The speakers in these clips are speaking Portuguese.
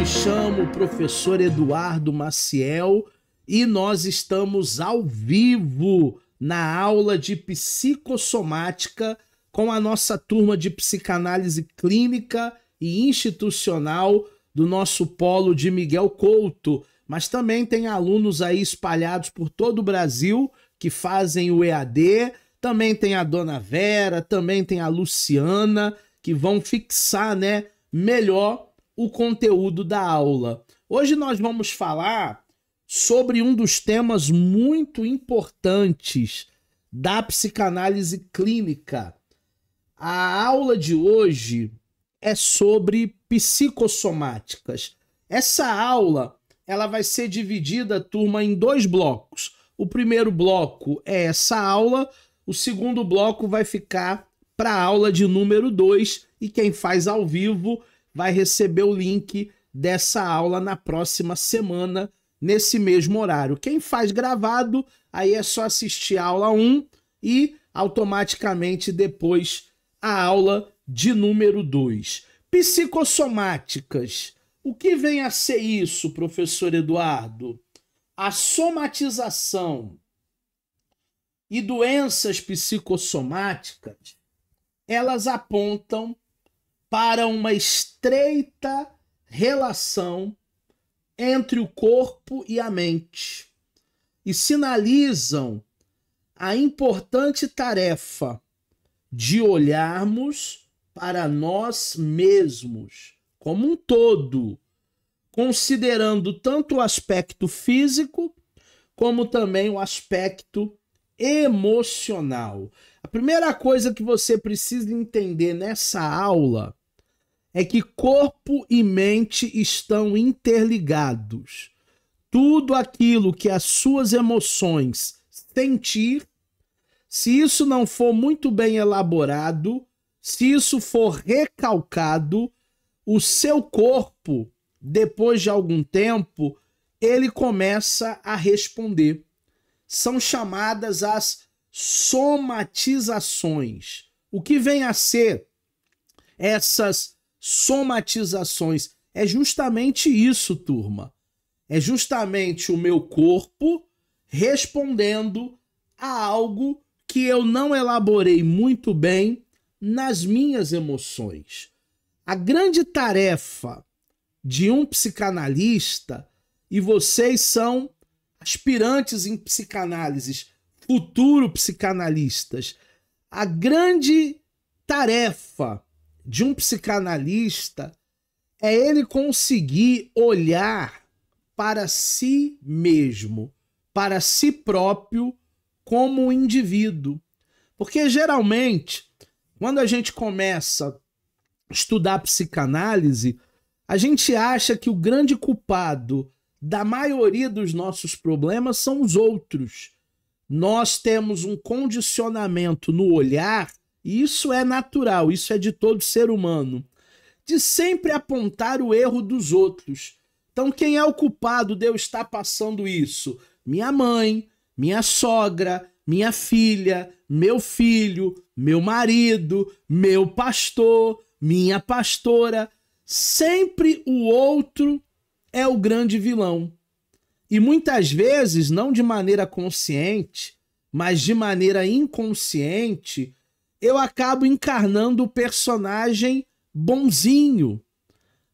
chamo o professor Eduardo Maciel e nós estamos ao vivo na aula de psicossomática com a nossa turma de psicanálise clínica e institucional do nosso polo de Miguel Couto, mas também tem alunos aí espalhados por todo o Brasil que fazem o EAD, também tem a Dona Vera, também tem a Luciana, que vão fixar, melhor o conteúdo da aula. Hoje nós vamos falar sobre um dos temas muito importantes da psicanálise clínica. A aula de hoje é sobre psicossomáticas. Essa aula ela vai ser dividida, turma, em dois blocos. O primeiro bloco é essa aula, o segundo bloco vai ficar para a aula de número 2 e quem faz ao vivo vai receber o link dessa aula na próxima semana, nesse mesmo horário. Quem faz gravado, aí é só assistir a aula 1 e automaticamente depois a aula de número 2. Psicossomáticas. O que vem a ser isso, professor Eduardo? A somatização e doenças psicossomáticas, elas apontam para uma estreita relação entre o corpo e a mente e sinalizam a importante tarefa de olharmos para nós mesmos como um todo, considerando tanto o aspecto físico como também o aspecto emocional. A primeira coisa que você precisa entender nessa aula é que corpo e mente estão interligados. Tudo aquilo que as suas emoções sentir, se isso não for muito bem elaborado, se isso for recalcado, o seu corpo, depois de algum tempo, ele começa a responder. São chamadas as somatizações. O que vem a ser essas somatizações? É justamente isso, turma. É justamente o meu corpo respondendo a algo que eu não elaborei muito bem nas minhas emoções. A grande tarefa de um psicanalista, e vocês são aspirantes em psicanálise, futuro psicanalistas, a grande tarefa de um psicanalista é ele conseguir olhar para si mesmo, para si próprio como um indivíduo. Porque geralmente, quando a gente começa a estudar psicanálise, a gente acha que o grande culpado da maioria dos nossos problemas são os outros. Nós temos um condicionamento no olhar, e isso é natural, isso é de todo ser humano, de sempre apontar o erro dos outros. Então, quem é o culpado de eu estar passando isso? Minha mãe, minha sogra, minha filha, meu filho, meu marido, meu pastor, minha pastora. Sempre o outro é o grande vilão. E muitas vezes, não de maneira consciente, mas de maneira inconsciente, eu acabo encarnando o personagem bonzinho.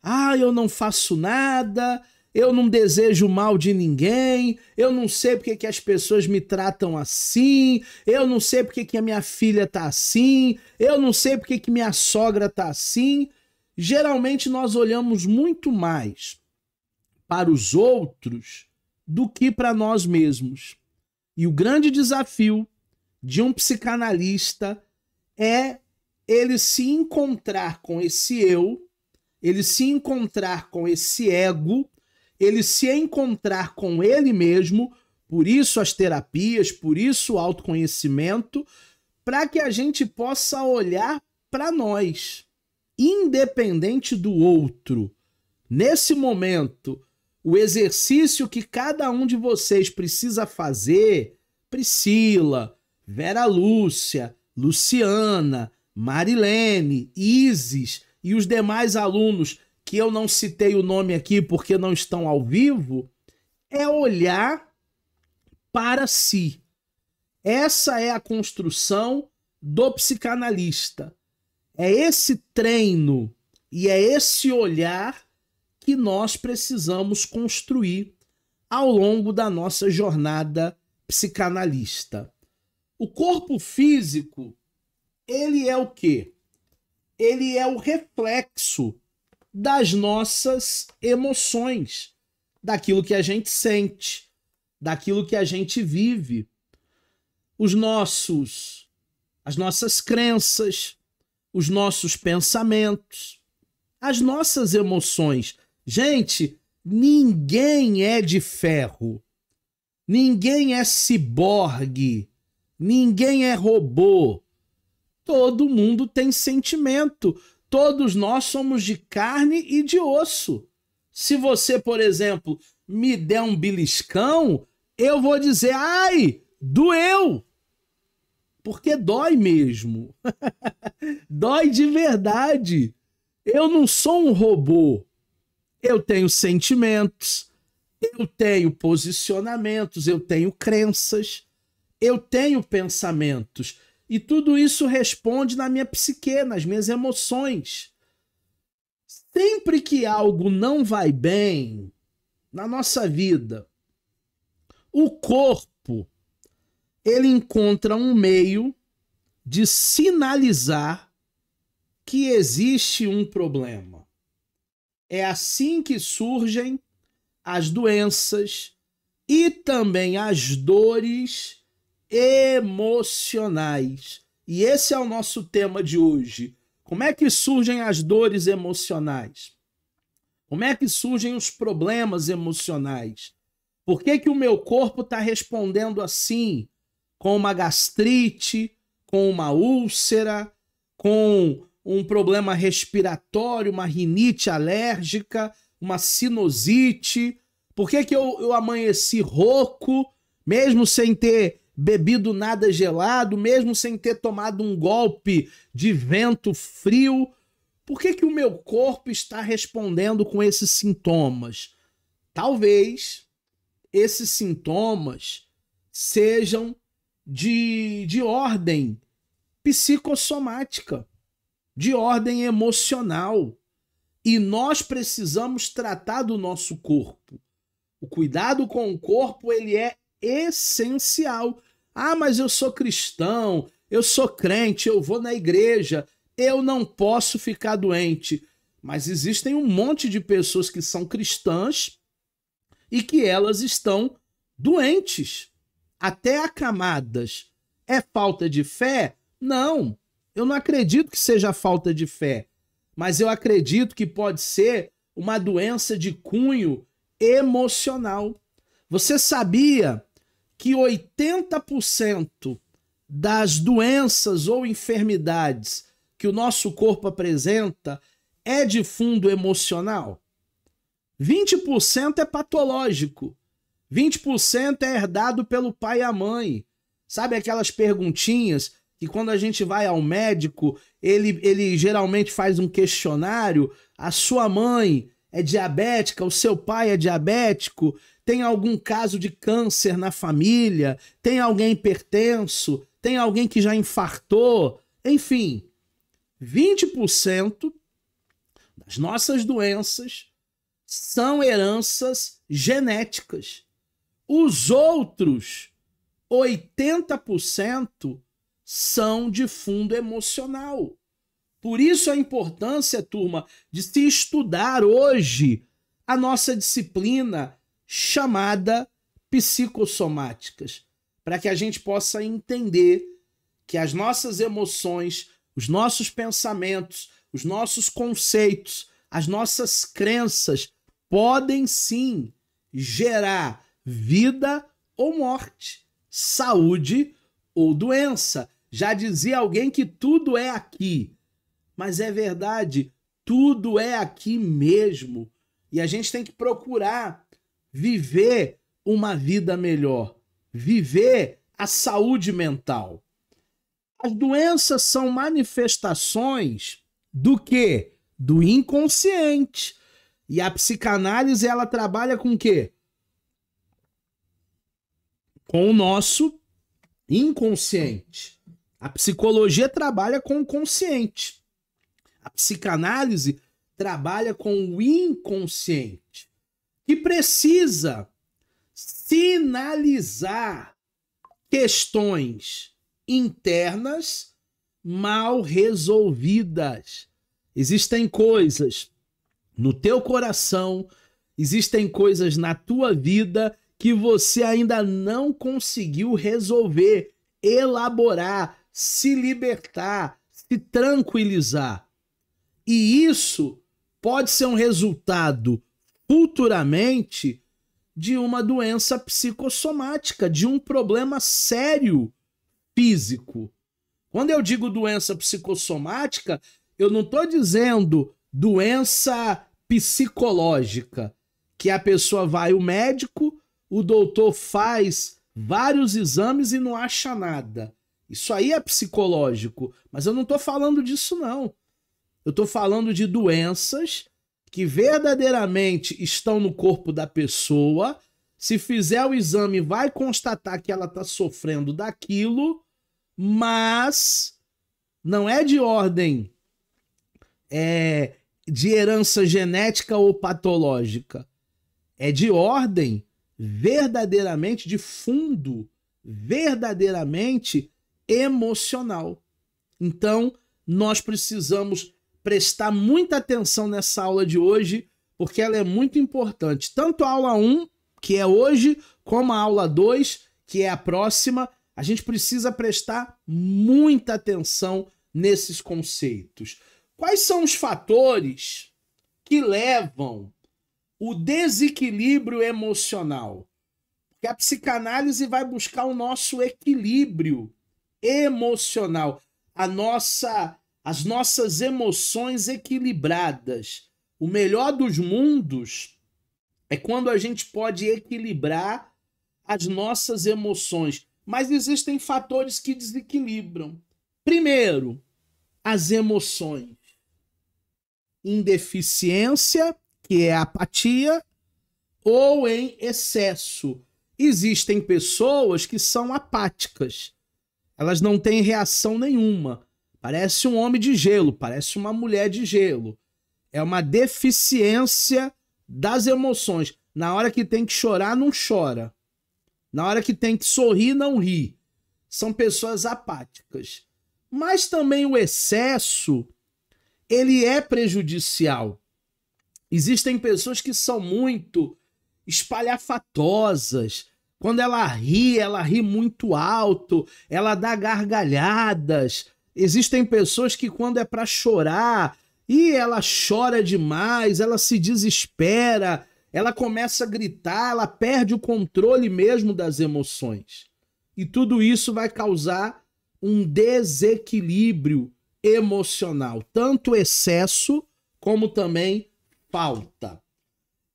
Ah, eu não faço nada, eu não desejo mal de ninguém, eu não sei porque que as pessoas me tratam assim, eu não sei porque que a minha filha tá assim, eu não sei porque que minha sogra tá assim. Geralmente nós olhamos muito mais para os outros do que para nós mesmos. E o grande desafio de um psicanalista é ele se encontrar com esse eu, ele se encontrar com esse ego, ele se encontrar com ele mesmo, por isso as terapias, por isso o autoconhecimento, para que a gente possa olhar para nós, independente do outro. Nesse momento, o exercício que cada um de vocês precisa fazer, Priscila, Vera Lúcia, Luciana, Marilene, Isis e os demais alunos que que eu não citei o nome aqui porque não estão ao vivo, é olhar para si. Essa é a construção do psicanalista. É esse treino e é esse olhar que nós precisamos construir ao longo da nossa jornada psicanalista. O corpo físico, ele é o quê? Ele é o reflexo das nossas emoções, daquilo que a gente sente, daquilo que a gente vive. As nossas crenças, os nossos pensamentos, as nossas emoções. Gente, ninguém é de ferro, ninguém é ciborgue, ninguém é robô. Todo mundo tem sentimento. Todos nós somos de carne e de osso. Se você, por exemplo, me der um beliscão, eu vou dizer, ai, doeu. Porque dói mesmo. Dói de verdade. Eu não sou um robô. Eu tenho sentimentos, eu tenho posicionamentos, eu tenho crenças, eu tenho pensamentos. E tudo isso responde na minha psique, nas minhas emoções. Sempre que algo não vai bem na nossa vida, o corpo, ele encontra um meio de sinalizar que existe um problema. É assim que surgem as doenças e também as dores emocionais. E esse é o nosso tema de hoje. Como é que surgem as dores emocionais? Como é que surgem os problemas emocionais? Por que que o meu corpo está respondendo assim? Com uma gastrite, com uma úlcera, com um problema respiratório, uma rinite alérgica, uma sinusite? Por que que eu amanheci rouco, mesmo sem ter bebido nada gelado, mesmo sem ter tomado um golpe de vento frio? Por que que o meu corpo está respondendo com esses sintomas? Talvez esses sintomas sejam de ordem psicossomática, de ordem emocional. E nós precisamos tratar do nosso corpo. O cuidado com o corpo, ele é essencial. Ah, mas eu sou cristão, eu sou crente, eu vou na igreja, eu não posso ficar doente. Mas existem um monte de pessoas que são cristãs e que elas estão doentes, até acamadas. É falta de fé? Não, eu não acredito que seja falta de fé, mas eu acredito que pode ser uma doença de cunho emocional. Você sabia que 80% das doenças ou enfermidades que o nosso corpo apresenta é de fundo emocional? 20% é patológico, 20% é herdado pelo pai e a mãe. Sabe aquelas perguntinhas que quando a gente vai ao médico, ele geralmente faz um questionário, a sua mãe é diabética, o seu pai é diabético, tem algum caso de câncer na família, tem alguém hipertenso, tem alguém que já infartou, enfim, 20% das nossas doenças são heranças genéticas. Os outros 80% são de fundo emocional. Por isso a importância, turma, de se estudar hoje a nossa disciplina chamada psicossomáticas, para que a gente possa entender que as nossas emoções, os nossos pensamentos, os nossos conceitos, as nossas crenças podem sim gerar vida ou morte, saúde ou doença. Já dizia alguém que tudo é aqui, mas é verdade, tudo é aqui mesmo. E a gente tem que procurar viver uma vida melhor, viver a saúde mental. As doenças são manifestações do quê? Do inconsciente. E a psicanálise, ela trabalha com o quê? Com o nosso inconsciente. A psicologia trabalha com o consciente. A psicanálise trabalha com o inconsciente, que precisa sinalizar questões internas mal resolvidas. Existem coisas no teu coração, existem coisas na tua vida que você ainda não conseguiu resolver, elaborar, se libertar, se tranquilizar. E isso pode ser um resultado futuramente de uma doença psicossomática, de um problema sério físico. Quando eu digo doença psicossomática, eu não estou dizendo doença psicológica, que a pessoa vai ao médico, o doutor faz vários exames e não acha nada. Isso aí é psicológico, mas eu não estou falando disso não. Eu estou falando de doenças que verdadeiramente estão no corpo da pessoa. Se fizer o exame, vai constatar que ela está sofrendo daquilo, mas não é de ordem de herança genética ou patológica. É de ordem verdadeiramente, de fundo, verdadeiramente emocional. Então, nós precisamos prestar muita atenção nessa aula de hoje, porque ela é muito importante. Tanto a aula 1, que é hoje, como a aula 2, que é a próxima, a gente precisa prestar muita atenção nesses conceitos. Quais são os fatores que levam o desequilíbrio emocional? Porque a psicanálise vai buscar o nosso equilíbrio emocional, as nossas emoções equilibradas. O melhor dos mundos é quando a gente pode equilibrar as nossas emoções. Mas existem fatores que desequilibram. Primeiro, as emoções em deficiência, que é a apatia, ou em excesso. Existem pessoas que são apáticas. Elas não têm reação nenhuma. Parece um homem de gelo, parece uma mulher de gelo. É uma deficiência das emoções. Na hora que tem que chorar, não chora. Na hora que tem que sorrir, não ri. São pessoas apáticas. Mas também o excesso, ele é prejudicial. Existem pessoas que são muito espalhafatosas. Quando ela ri muito alto, ela dá gargalhadas. Existem pessoas que quando é para chorar, e ela chora demais, ela se desespera, ela começa a gritar, ela perde o controle mesmo das emoções. E tudo isso vai causar um desequilíbrio emocional, tanto excesso como também falta.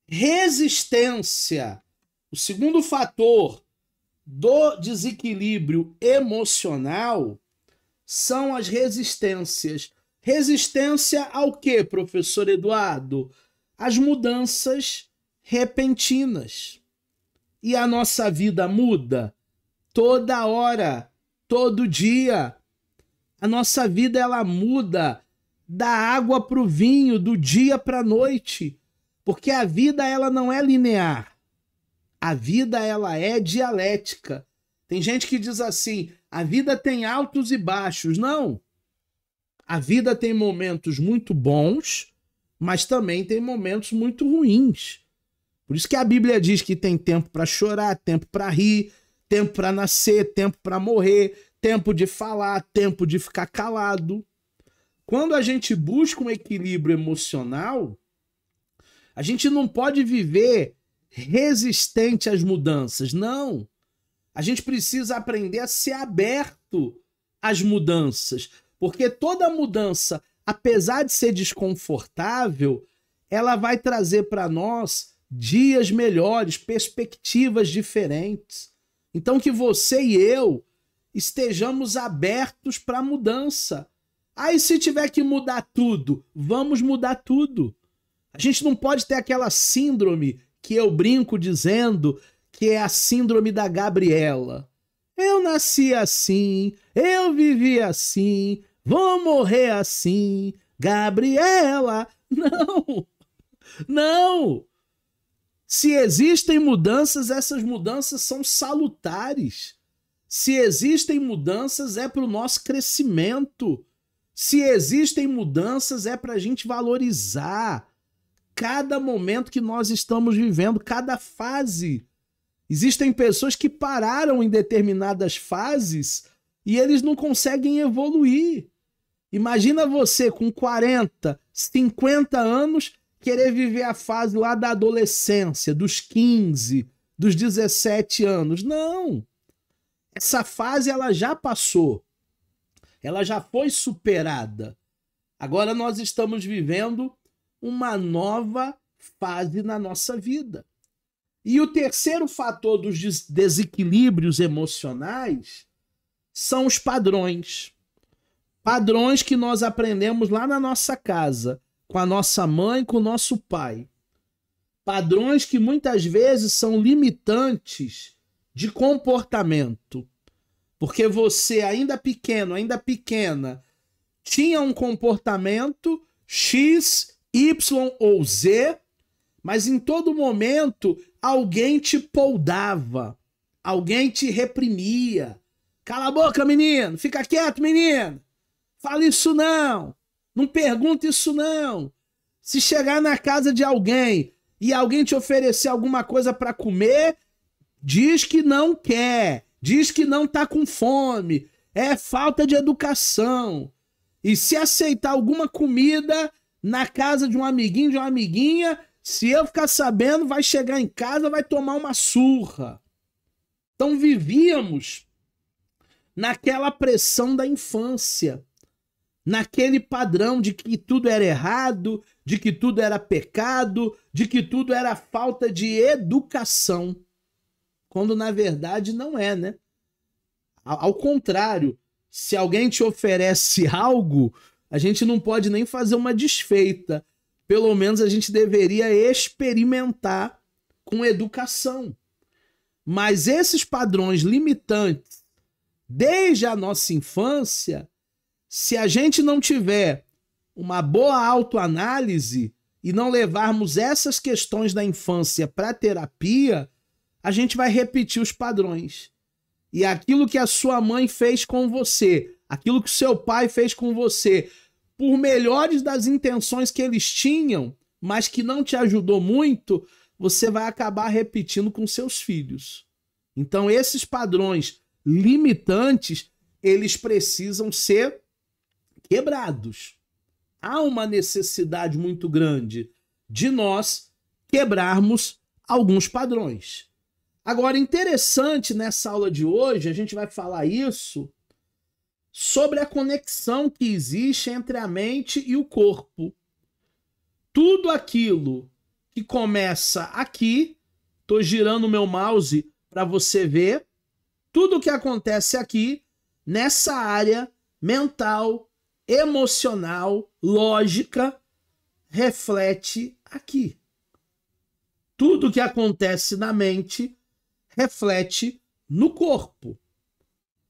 Resistência. O segundo fator do desequilíbrio emocional são as resistências. Resistência ao quê, professor Eduardo? As mudanças repentinas. E a nossa vida muda toda hora, todo dia. A nossa vida ela muda da água para o vinho, do dia para a noite. Porque a vida ela não é linear. A vida ela é dialética. Tem gente que diz assim, a vida tem altos e baixos. Não. A vida tem momentos muito bons, mas também tem momentos muito ruins. Por isso que a Bíblia diz que tem tempo para chorar, tempo para rir, tempo para nascer, tempo para morrer, tempo de falar, tempo de ficar calado. Quando a gente busca um equilíbrio emocional, a gente não pode viver resistente às mudanças, não. A gente precisa aprender a ser aberto às mudanças, porque toda mudança, apesar de ser desconfortável, ela vai trazer para nós dias melhores, perspectivas diferentes. Então que você e eu estejamos abertos para a mudança. Aí se tiver que mudar tudo, vamos mudar tudo. A gente não pode ter aquela síndrome que eu brinco dizendo que é a síndrome da Gabriela. Eu nasci assim, eu vivi assim, vou morrer assim, Gabriela. Não, não. Se existem mudanças, essas mudanças são salutares. Se existem mudanças, é para o nosso crescimento. Se existem mudanças, é para a gente valorizar cada momento que nós estamos vivendo, cada fase. Existem pessoas que pararam em determinadas fases e eles não conseguem evoluir. Imagina você com 40, 50 anos querer viver a fase lá da adolescência, dos 15, dos 17 anos. Não! Essa fase ela já passou. Ela já foi superada. Agora nós estamos vivendo uma nova fase na nossa vida. E o terceiro fator dos desequilíbrios emocionais são os padrões. Padrões que nós aprendemos lá na nossa casa, com a nossa mãe, com o nosso pai. Padrões que muitas vezes são limitantes de comportamento. Porque você, ainda pequeno, ainda pequena, tinha um comportamento X, Y ou Z, mas em todo momento alguém te poldava, alguém te reprimia. Cala a boca, menino, fica quieto, menino. Fala isso não, não pergunta isso não. Se chegar na casa de alguém e alguém te oferecer alguma coisa para comer, diz que não quer, diz que não tá com fome. É falta de educação. E se aceitar alguma comida na casa de um amiguinho, de uma amiguinha, se eu ficar sabendo, vai chegar em casa, vai tomar uma surra. Então vivíamos naquela pressão da infância, naquele padrão de que tudo era errado, de que tudo era pecado, de que tudo era falta de educação. Quando na verdade não é, né? Ao contrário, se alguém te oferece algo, a gente não pode nem fazer uma desfeita. Pelo menos a gente deveria experimentar com educação. Mas esses padrões limitantes, desde a nossa infância, se a gente não tiver uma boa autoanálise e não levarmos essas questões da infância para a terapia, a gente vai repetir os padrões. E aquilo que a sua mãe fez com você, aquilo que o seu pai fez com você, por melhores das intenções que eles tinham, mas que não te ajudou muito, você vai acabar repetindo com seus filhos. Então esses padrões limitantes, eles precisam ser quebrados. Há uma necessidade muito grande de nós quebrarmos alguns padrões. Agora, interessante nessa aula de hoje, a gente vai falar isso sobre a conexão que existe entre a mente e o corpo. Tudo aquilo que começa aqui, estou girando o meu mouse para você ver, tudo o que acontece aqui, nessa área mental, emocional, lógica, reflete aqui. Tudo que acontece na mente reflete no corpo.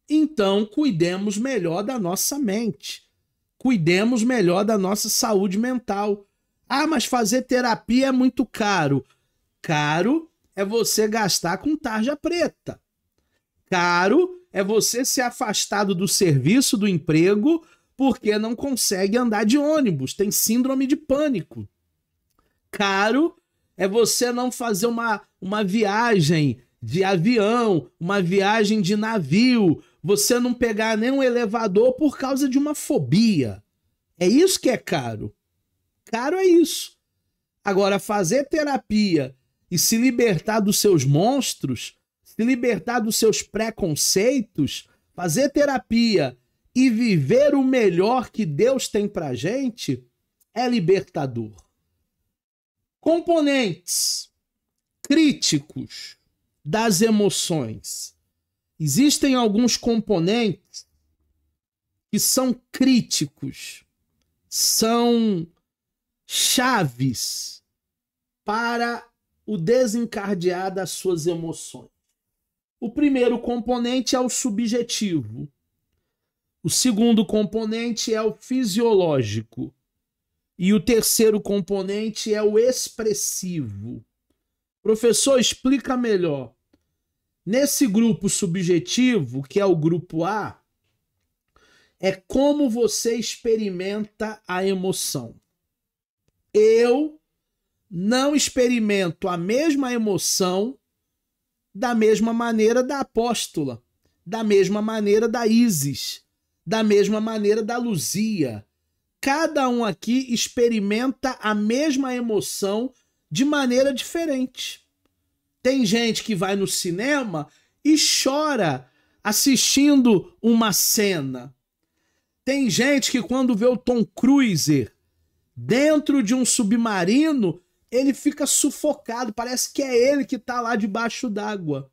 Então, cuidemos melhor da nossa mente. Cuidemos melhor da nossa saúde mental. Ah, mas fazer terapia é muito caro. Caro é você gastar com tarja preta. Caro é você ser afastado do serviço, do emprego, porque não consegue andar de ônibus, tem síndrome de pânico. Caro é você não fazer uma viagem de avião, uma viagem de navio, você não pegar nem um elevador por causa de uma fobia. É isso que é caro. Caro é isso. Agora, fazer terapia e se libertar dos seus monstros, se libertar dos seus preconceitos, fazer terapia e viver o melhor que Deus tem pra gente, é libertador. Componentes críticos das emoções. Existem alguns componentes que são críticos, são chaves para o desencadear das suas emoções. O primeiro componente é o subjetivo. O segundo componente é o fisiológico. E o terceiro componente é o expressivo. Professor, explica melhor. Nesse grupo subjetivo, que é o grupo A, é como você experimenta a emoção. Eu não experimento a mesma emoção da mesma maneira da apóstola, da mesma maneira da Isis, da mesma maneira da Luzia. Cada um aqui experimenta a mesma emoção de maneira diferente. Tem gente que vai no cinema e chora assistindo uma cena. Tem gente que quando vê o Tom Cruise dentro de um submarino, ele fica sufocado, parece que é ele que está lá debaixo d'água.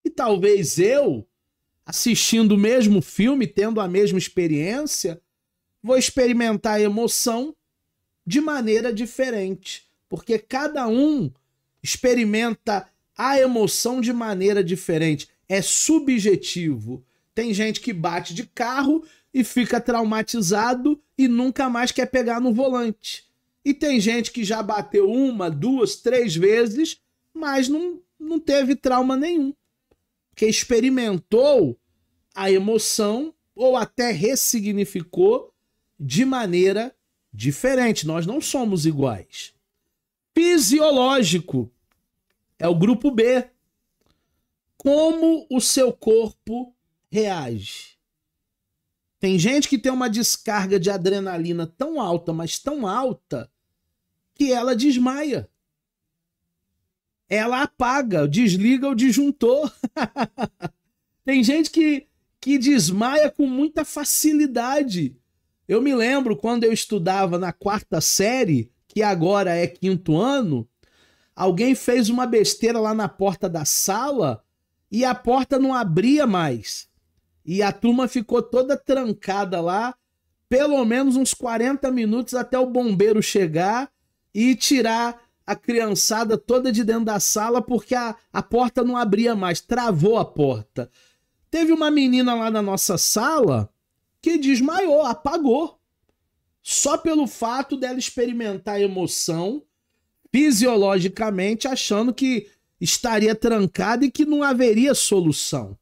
E talvez eu, assistindo o mesmo filme, tendo a mesma experiência, vou experimentar a emoção de maneira diferente, porque cada um experimenta a emoção de maneira diferente. É subjetivo. Tem gente que bate de carro e fica traumatizado e nunca mais quer pegar no volante. E tem gente que já bateu 1, 2, 3 vezes, mas não teve trauma nenhum. Porque experimentou a emoção ou até ressignificou de maneira diferente. Nós não somos iguais. Fisiológico é o grupo B. Como o seu corpo reage. Tem gente que tem uma descarga de adrenalina tão alta, mas tão alta, que ela desmaia. Ela apaga, desliga o disjuntor. Tem gente que desmaia com muita facilidade. Eu me lembro quando eu estudava na 4ª série, que agora é 5º ano, alguém fez uma besteira lá na porta da sala e a porta não abria mais. E a turma ficou toda trancada lá, pelo menos uns 40 minutos até o bombeiro chegar e tirar a criançada toda de dentro da sala porque a porta não abria mais, travou a porta. Teve uma menina lá na nossa sala que desmaiou, apagou. Só pelo fato dela experimentar a emoção fisiologicamente, achando que estaria trancada e que não haveria solução.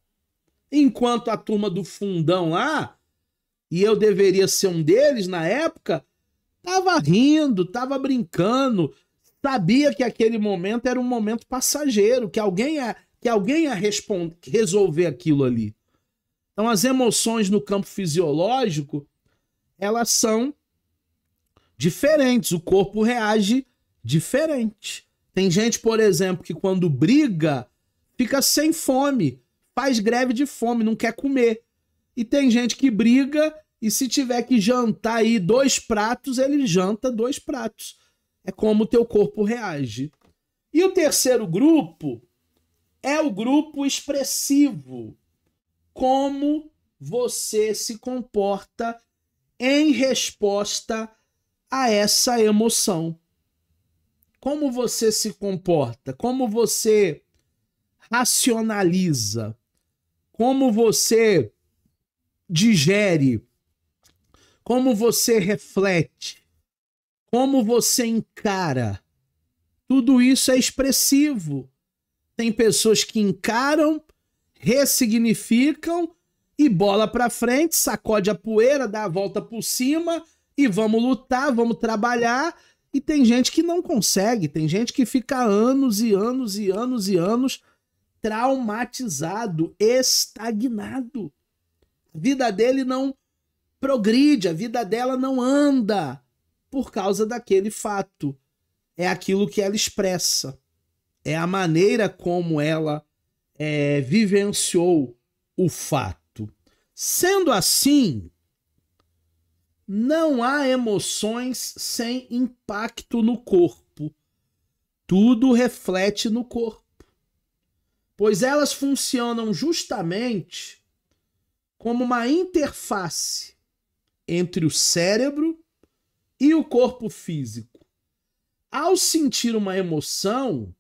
Enquanto a turma do fundão lá, e eu deveria ser um deles na época, tava rindo, tava brincando, sabia que aquele momento era um momento passageiro, que alguém ia resolver aquilo ali. Então as emoções no campo fisiológico, elas são diferentes, o corpo reage diferente. Tem gente, por exemplo, que quando briga, fica sem fome, faz greve de fome, não quer comer. E tem gente que briga e se tiver que jantar aí 2 pratos, ele janta 2 pratos. É como o teu corpo reage. E o terceiro grupo é o grupo expressivo. Como você se comporta em resposta a essa emoção. Como você se comporta? Como você racionaliza? Como você digere? Como você reflete? Como você encara? Tudo isso é expressivo. Tem pessoas que encaram, ressignificam e bola pra frente, sacode a poeira, dá a volta por cima e vamos lutar, vamos trabalhar. E tem gente que não consegue, tem gente que fica anos e anos e anos e anos traumatizado, estagnado. A vida dele não progride, a vida dela não anda por causa daquele fato. É aquilo que ela expressa. É a maneira como ela vivenciou o fato. Sendo assim, não há emoções sem impacto no corpo. Tudo reflete no corpo. Pois elas funcionam justamente como uma interface entre o cérebro e o corpo físico. Ao sentir uma emoção,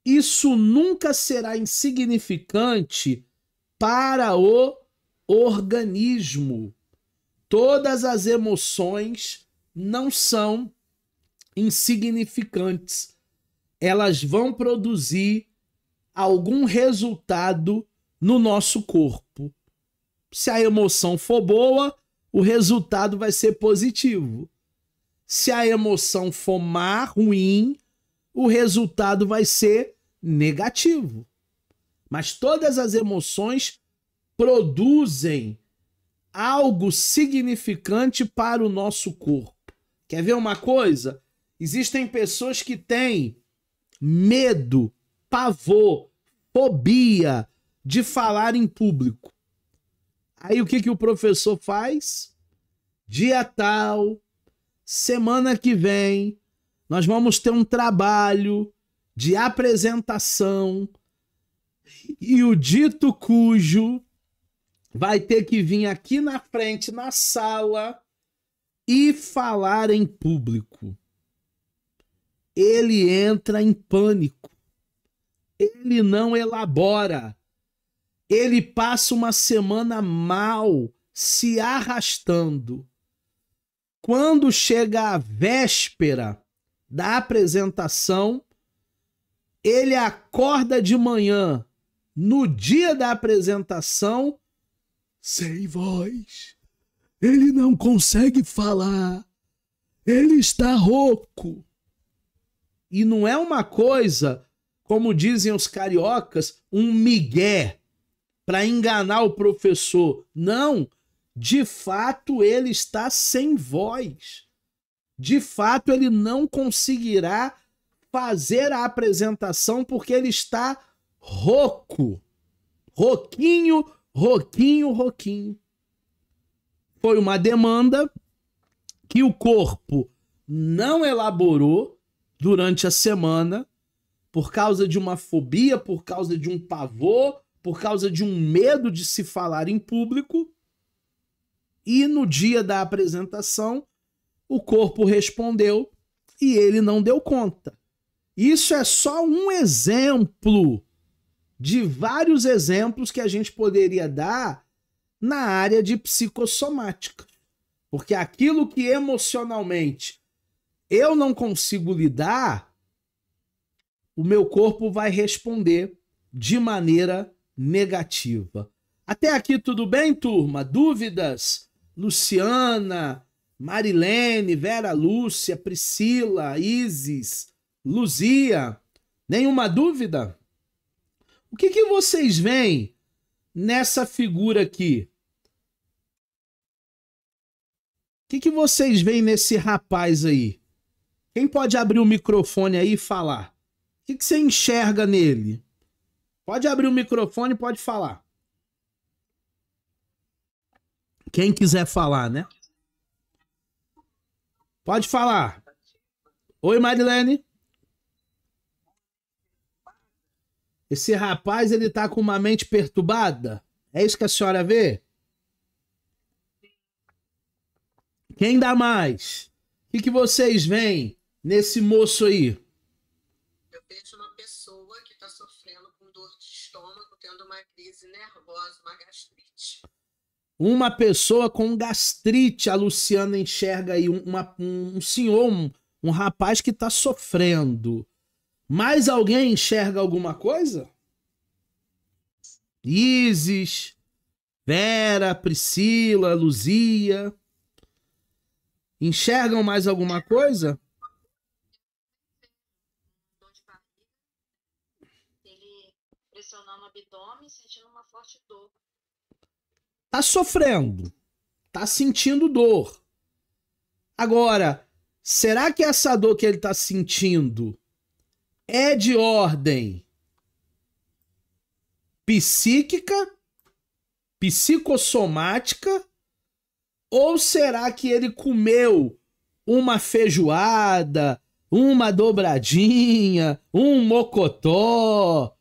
isso nunca será insignificante para o organismo. Todas as emoções não são insignificantes. Elas vão produzir algum resultado no nosso corpo. Se a emoção for boa, o resultado vai ser positivo. Se a emoção for má, ruim, o resultado vai ser negativo. Mas todas as emoções produzem algo significante para o nosso corpo. Quer ver uma coisa? Existem pessoas que têm medo, pavor, fobia de falar em público. Aí o que o professor faz? Dia tal, semana que vem, nós vamos ter um trabalho de apresentação e o dito cujo vai ter que vir aqui na frente, na sala, e falar em público. Ele entra em pânico. Ele não elabora. Ele passa uma semana mal, se arrastando. Quando chega a véspera da apresentação, ele acorda de manhã, no dia da apresentação, sem voz. Ele não consegue falar. Ele está rouco. E não é uma coisa, como dizem os cariocas, um migué para enganar o professor. Não, de fato ele está sem voz. De fato ele não conseguirá fazer a apresentação porque ele está rouco. Rouquinho, rouquinho, rouquinho. Foi uma demanda que o corpo não elaborou durante a semana por causa de uma fobia, por causa de um pavor, por causa de um medo de se falar em público. E no dia da apresentação, o corpo respondeu e ele não deu conta. Isso é só um exemplo de vários exemplos que a gente poderia dar na área de psicossomática. Porque aquilo que emocionalmente eu não consigo lidar, o meu corpo vai responder de maneira negativa. Até aqui tudo bem, turma? Dúvidas? Luciana, Marilene, Vera Lúcia, Priscila, Isis, Luzia, nenhuma dúvida? O que vocês veem nessa figura aqui? O que vocês veem nesse rapaz aí? Quem pode abrir o microfone aí e falar? O que você enxerga nele? Pode abrir o microfone e pode falar. Quem quiser falar, né? Pode falar. Oi, Marilene. Esse rapaz, ele tá com uma mente perturbada? É isso que a senhora vê? Quem dá mais? O que vocês veem nesse moço aí? Eu vejo uma pessoa que está sofrendo com dor de estômago, tendo uma crise nervosa, uma gastrite. Uma pessoa com gastrite, a Luciana enxerga aí um senhor, um rapaz que está sofrendo. Mais alguém enxerga alguma coisa? Isis, Vera, Priscila, Luzia. Enxergam mais alguma coisa? Dor de barriga, ele pressionando o abdômen, sentindo uma forte dor. Tá sofrendo, tá sentindo dor. Agora, será que essa dor que ele tá sentindo é de ordem psíquica, psicossomática, ou será que ele comeu uma feijoada, uma dobradinha, um mocotó,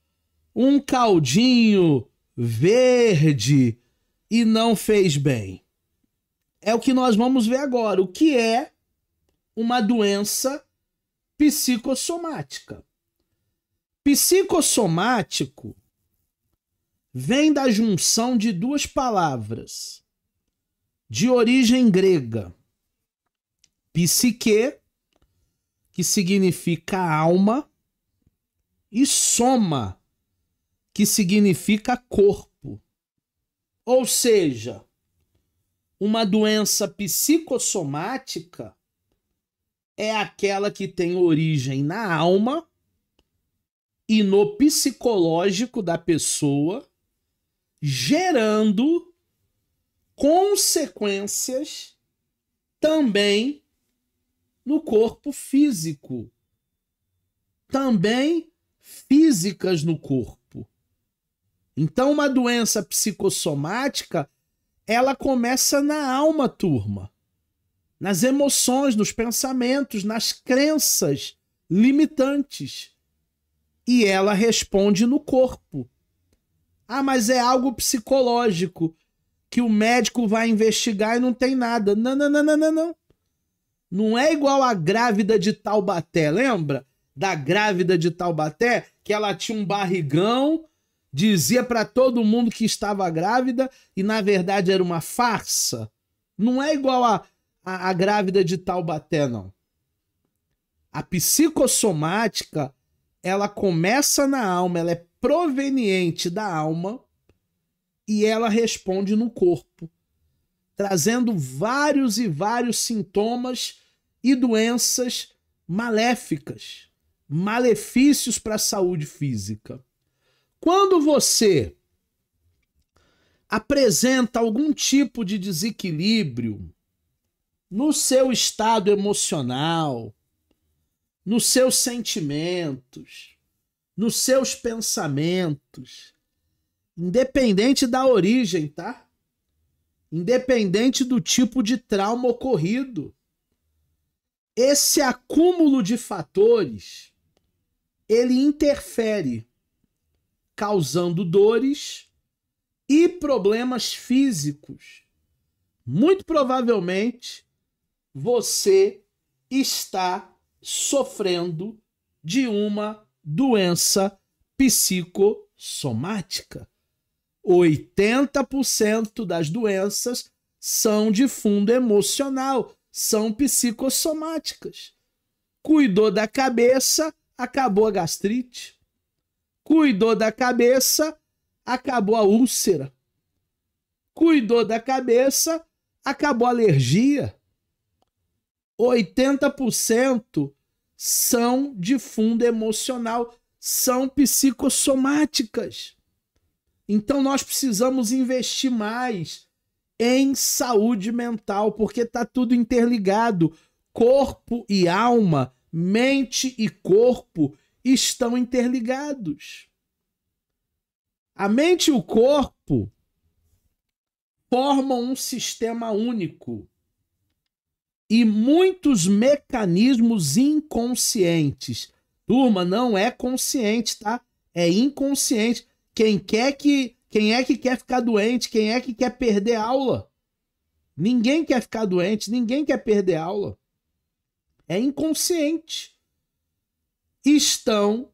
um caldinho verde e não fez bem? É o que nós vamos ver agora. O que é uma doença psicossomática. Psicossomático vem da junção de duas palavras de origem grega. Psique, que significa alma, e soma, que significa corpo. Ou seja, uma doença psicossomática é aquela que tem origem na alma e no psicológico da pessoa, gerando consequências também no corpo físico, também físicas no corpo. Então, uma doença psicossomática, ela começa na alma, turma, nas emoções, nos pensamentos, nas crenças limitantes. E ela responde no corpo. Ah, mas é algo psicológico que o médico vai investigar e não tem nada. Não, não, não, não, não, não. Não é igual a grávida de Taubaté, lembra? Da grávida de Taubaté, que ela tinha um barrigão, dizia para todo mundo que estava grávida e na verdade era uma farsa. Não é igual a grávida de Taubaté, não. A psicossomática, ela começa na alma, ela é proveniente da alma e ela responde no corpo, trazendo vários e vários sintomas e doenças maléficas, malefícios para a saúde física. Quando você apresenta algum tipo de desequilíbrio no seu estado emocional, nos seus sentimentos, nos seus pensamentos, independente da origem, tá? Independente do tipo de trauma ocorrido. Esse acúmulo de fatores, ele interfere, causando dores e problemas físicos. Muito provavelmente, você está sofrendo de uma doença psicossomática. 80% das doenças são de fundo emocional, são psicossomáticas. Cuidou da cabeça, acabou a gastrite. Cuidou da cabeça, acabou a úlcera. Cuidou da cabeça, acabou a alergia. 80% são de fundo emocional, são psicossomáticas. Então nós precisamos investir mais em saúde mental, porque está tudo interligado. Corpo e alma, mente e corpo estão interligados. A mente e o corpo formam um sistema único. E muitos mecanismos inconscientes. Turma, não é consciente, tá? É inconsciente. Quem é que quer ficar doente? Quem é que quer perder aula? Ninguém quer ficar doente, ninguém quer perder aula. É inconsciente. Estão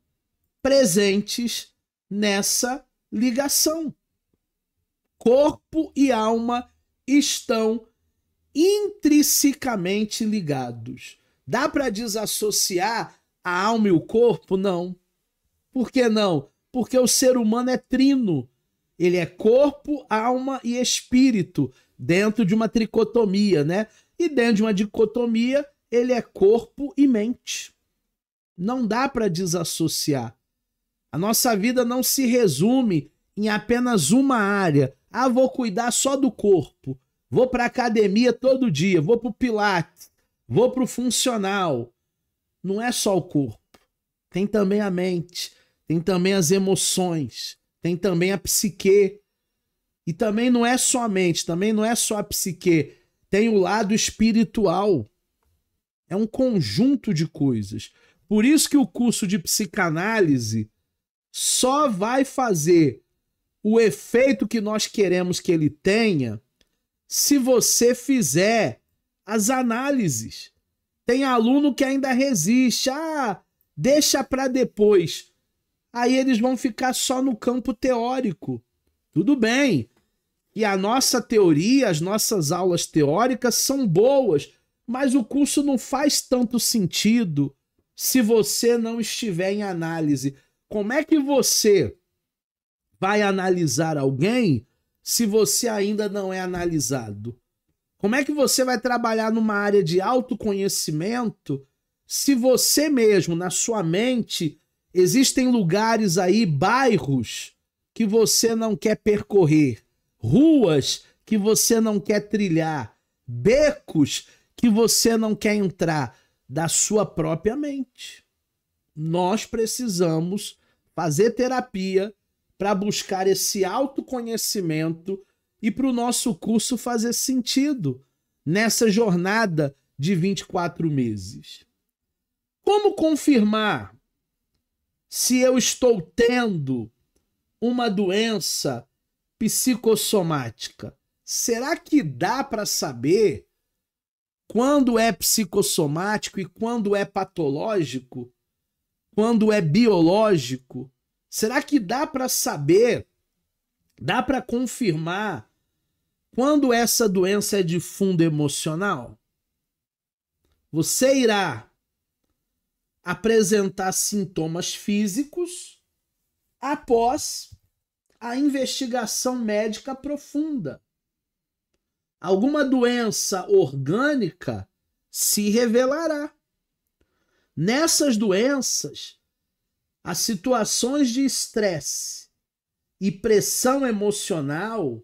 presentes nessa ligação. Corpo e alma estão intrinsecamente ligados. Dá para desassociar a alma e o corpo? Não. Por que não? Porque o ser humano é trino. Ele é corpo, alma e espírito, dentro de uma tricotomia, né? E dentro de uma dicotomia, ele é corpo e mente. Não dá para desassociar. A nossa vida não se resume em apenas uma área. Ah, vou cuidar só do corpo. Vou para a academia todo dia, vou para o pilates, vou para o funcional. Não é só o corpo. Tem também a mente, tem também as emoções, tem também a psique. E também não é só a mente, também não é só a psique. Tem o lado espiritual. É um conjunto de coisas. Por isso que o curso de psicanálise só vai fazer o efeito que nós queremos que ele tenha se você fizer as análises. Tem aluno que ainda resiste. Ah, deixa para depois. Aí eles vão ficar só no campo teórico. Tudo bem. E a nossa teoria, as nossas aulas teóricas são boas, mas o curso não faz tanto sentido se você não estiver em análise. Como é que você vai analisar alguém se você ainda não é analisado? Como é que você vai trabalhar numa área de autoconhecimento se você mesmo, na sua mente, existem lugares aí, bairros que você não quer percorrer, ruas que você não quer trilhar, becos que você não quer entrar da sua própria mente? Nós precisamos fazer terapia para buscar esse autoconhecimento e para o nosso curso fazer sentido nessa jornada de 24 meses. Como confirmar se eu estou tendo uma doença psicossomática? Será que dá para saber quando é psicossomático e quando é patológico? Quando é biológico? Será que dá para saber, dá para confirmar quando essa doença é de fundo emocional? Você irá apresentar sintomas físicos após a investigação médica profunda. Alguma doença orgânica se revelará. Nessas doenças, as situações de estresse e pressão emocional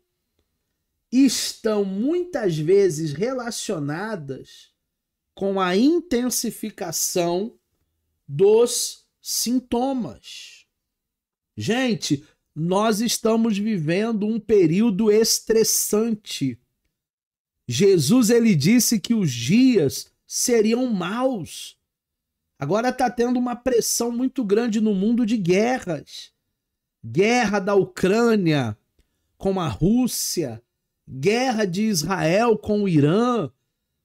estão muitas vezes relacionadas com a intensificação dos sintomas. Gente, nós estamos vivendo um período estressante. Jesus, ele disse que os dias seriam maus. Agora está tendo uma pressão muito grande no mundo de guerras. Guerra da Ucrânia com a Rússia, guerra de Israel com o Irã.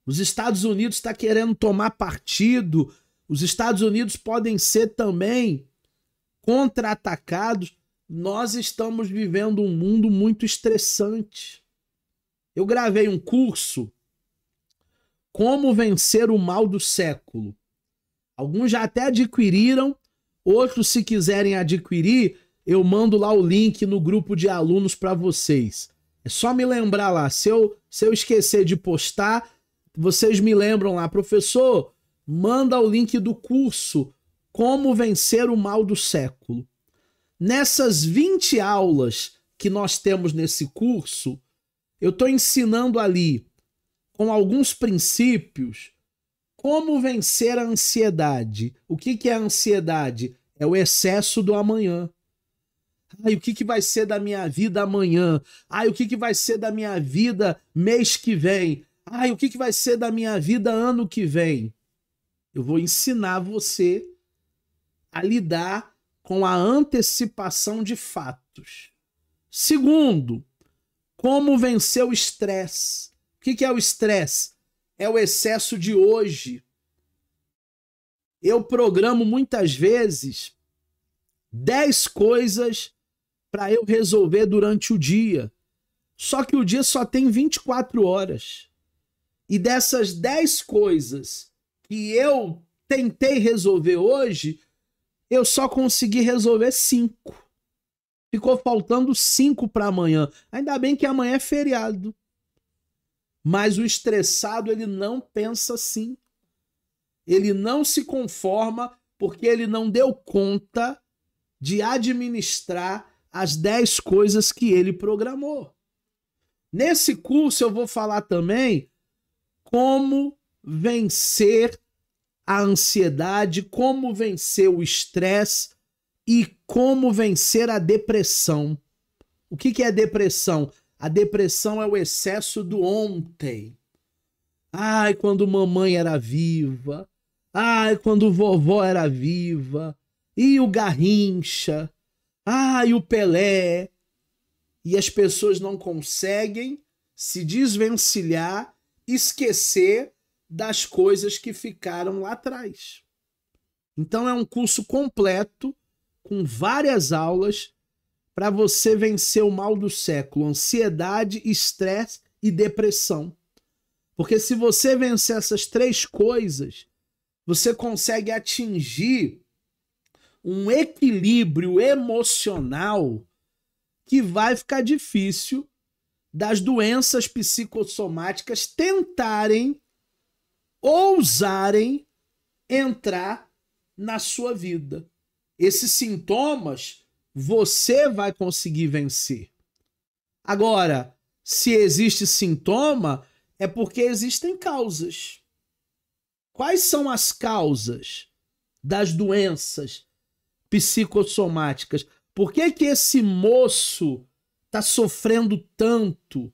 Os Estados Unidos estão querendo tomar partido. Os Estados Unidos podem ser também contra-atacados. Nós estamos vivendo um mundo muito estressante. Eu gravei um curso, Como Vencer o Mal do Século. Alguns já até adquiriram, outros, se quiserem adquirir, eu mando lá o link no grupo de alunos para vocês. É só me lembrar lá. Se eu esquecer de postar, vocês me lembram lá. Professor, manda o link do curso Como Vencer o Mal do Século. Nessas 20 aulas que nós temos nesse curso, eu estou ensinando ali, com alguns princípios, como vencer a ansiedade. O que é a ansiedade? É o excesso do amanhã. Ai, o que vai ser da minha vida amanhã? Ai, o que vai ser da minha vida mês que vem? Ai, o que vai ser da minha vida ano que vem? Eu vou ensinar você a lidar com a antecipação de fatos. Segundo, como vencer o estresse. O que é o estresse? É o excesso de hoje. Eu programo muitas vezes 10 coisas para eu resolver durante o dia. Só que o dia só tem 24 horas. E dessas 10 coisas que eu tentei resolver hoje, eu só consegui resolver 5. Ficou faltando 5 para amanhã. Ainda bem que amanhã é feriado. Mas o estressado, ele não pensa assim. Ele não se conforma porque ele não deu conta de administrar as 10 coisas que ele programou. Nesse curso eu vou falar também como vencer a ansiedade, como vencer o estresse e como vencer a depressão. O que é depressão? A depressão é o excesso do ontem. Ai, quando mamãe era viva. Ai, quando vovó era viva. E o Garrincha. Ai, o Pelé. E as pessoas não conseguem se desvencilhar, esquecer das coisas que ficaram lá atrás. Então é um curso completo, com várias aulas, para você vencer o mal do século, ansiedade, estresse e depressão. Porque se você vencer essas 3 coisas, você consegue atingir um equilíbrio emocional que vai ficar difícil das doenças psicossomáticas tentarem, ousarem entrar na sua vida. Esses sintomas você vai conseguir vencer. Agora, se existe sintoma, é porque existem causas. Quais são as causas das doenças psicossomáticas? Por que esse moço está sofrendo tanto?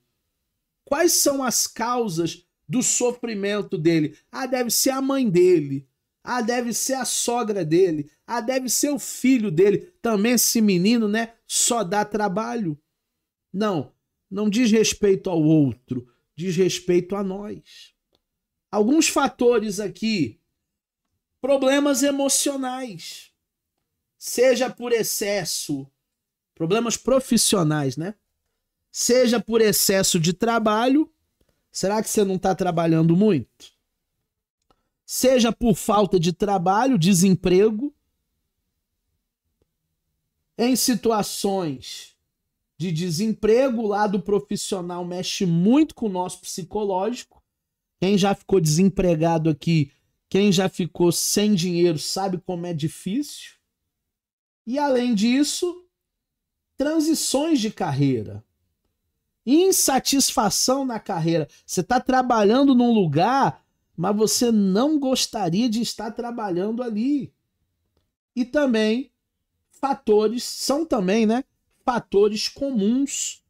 Quais são as causas do sofrimento dele? Ah, deve ser a mãe dele. Ah, deve ser a sogra dele. Ah, deve ser o filho dele. Também esse menino, né? Só dá trabalho. Não, não diz respeito ao outro, diz respeito a nós. Alguns fatores aqui. Problemas emocionais. Seja por excesso, problemas profissionais, né? Seja por excesso de trabalho. Será que você não está trabalhando muito? Seja por falta de trabalho, desemprego. Em situações de desemprego, o lado profissional mexe muito com o nosso psicológico. Quem já ficou desempregado aqui, quem já ficou sem dinheiro, sabe como é difícil. E além disso, transições de carreira. Insatisfação na carreira. Você está trabalhando num lugar, mas você não gostaria de estar trabalhando ali. E também são também, né, fatores comuns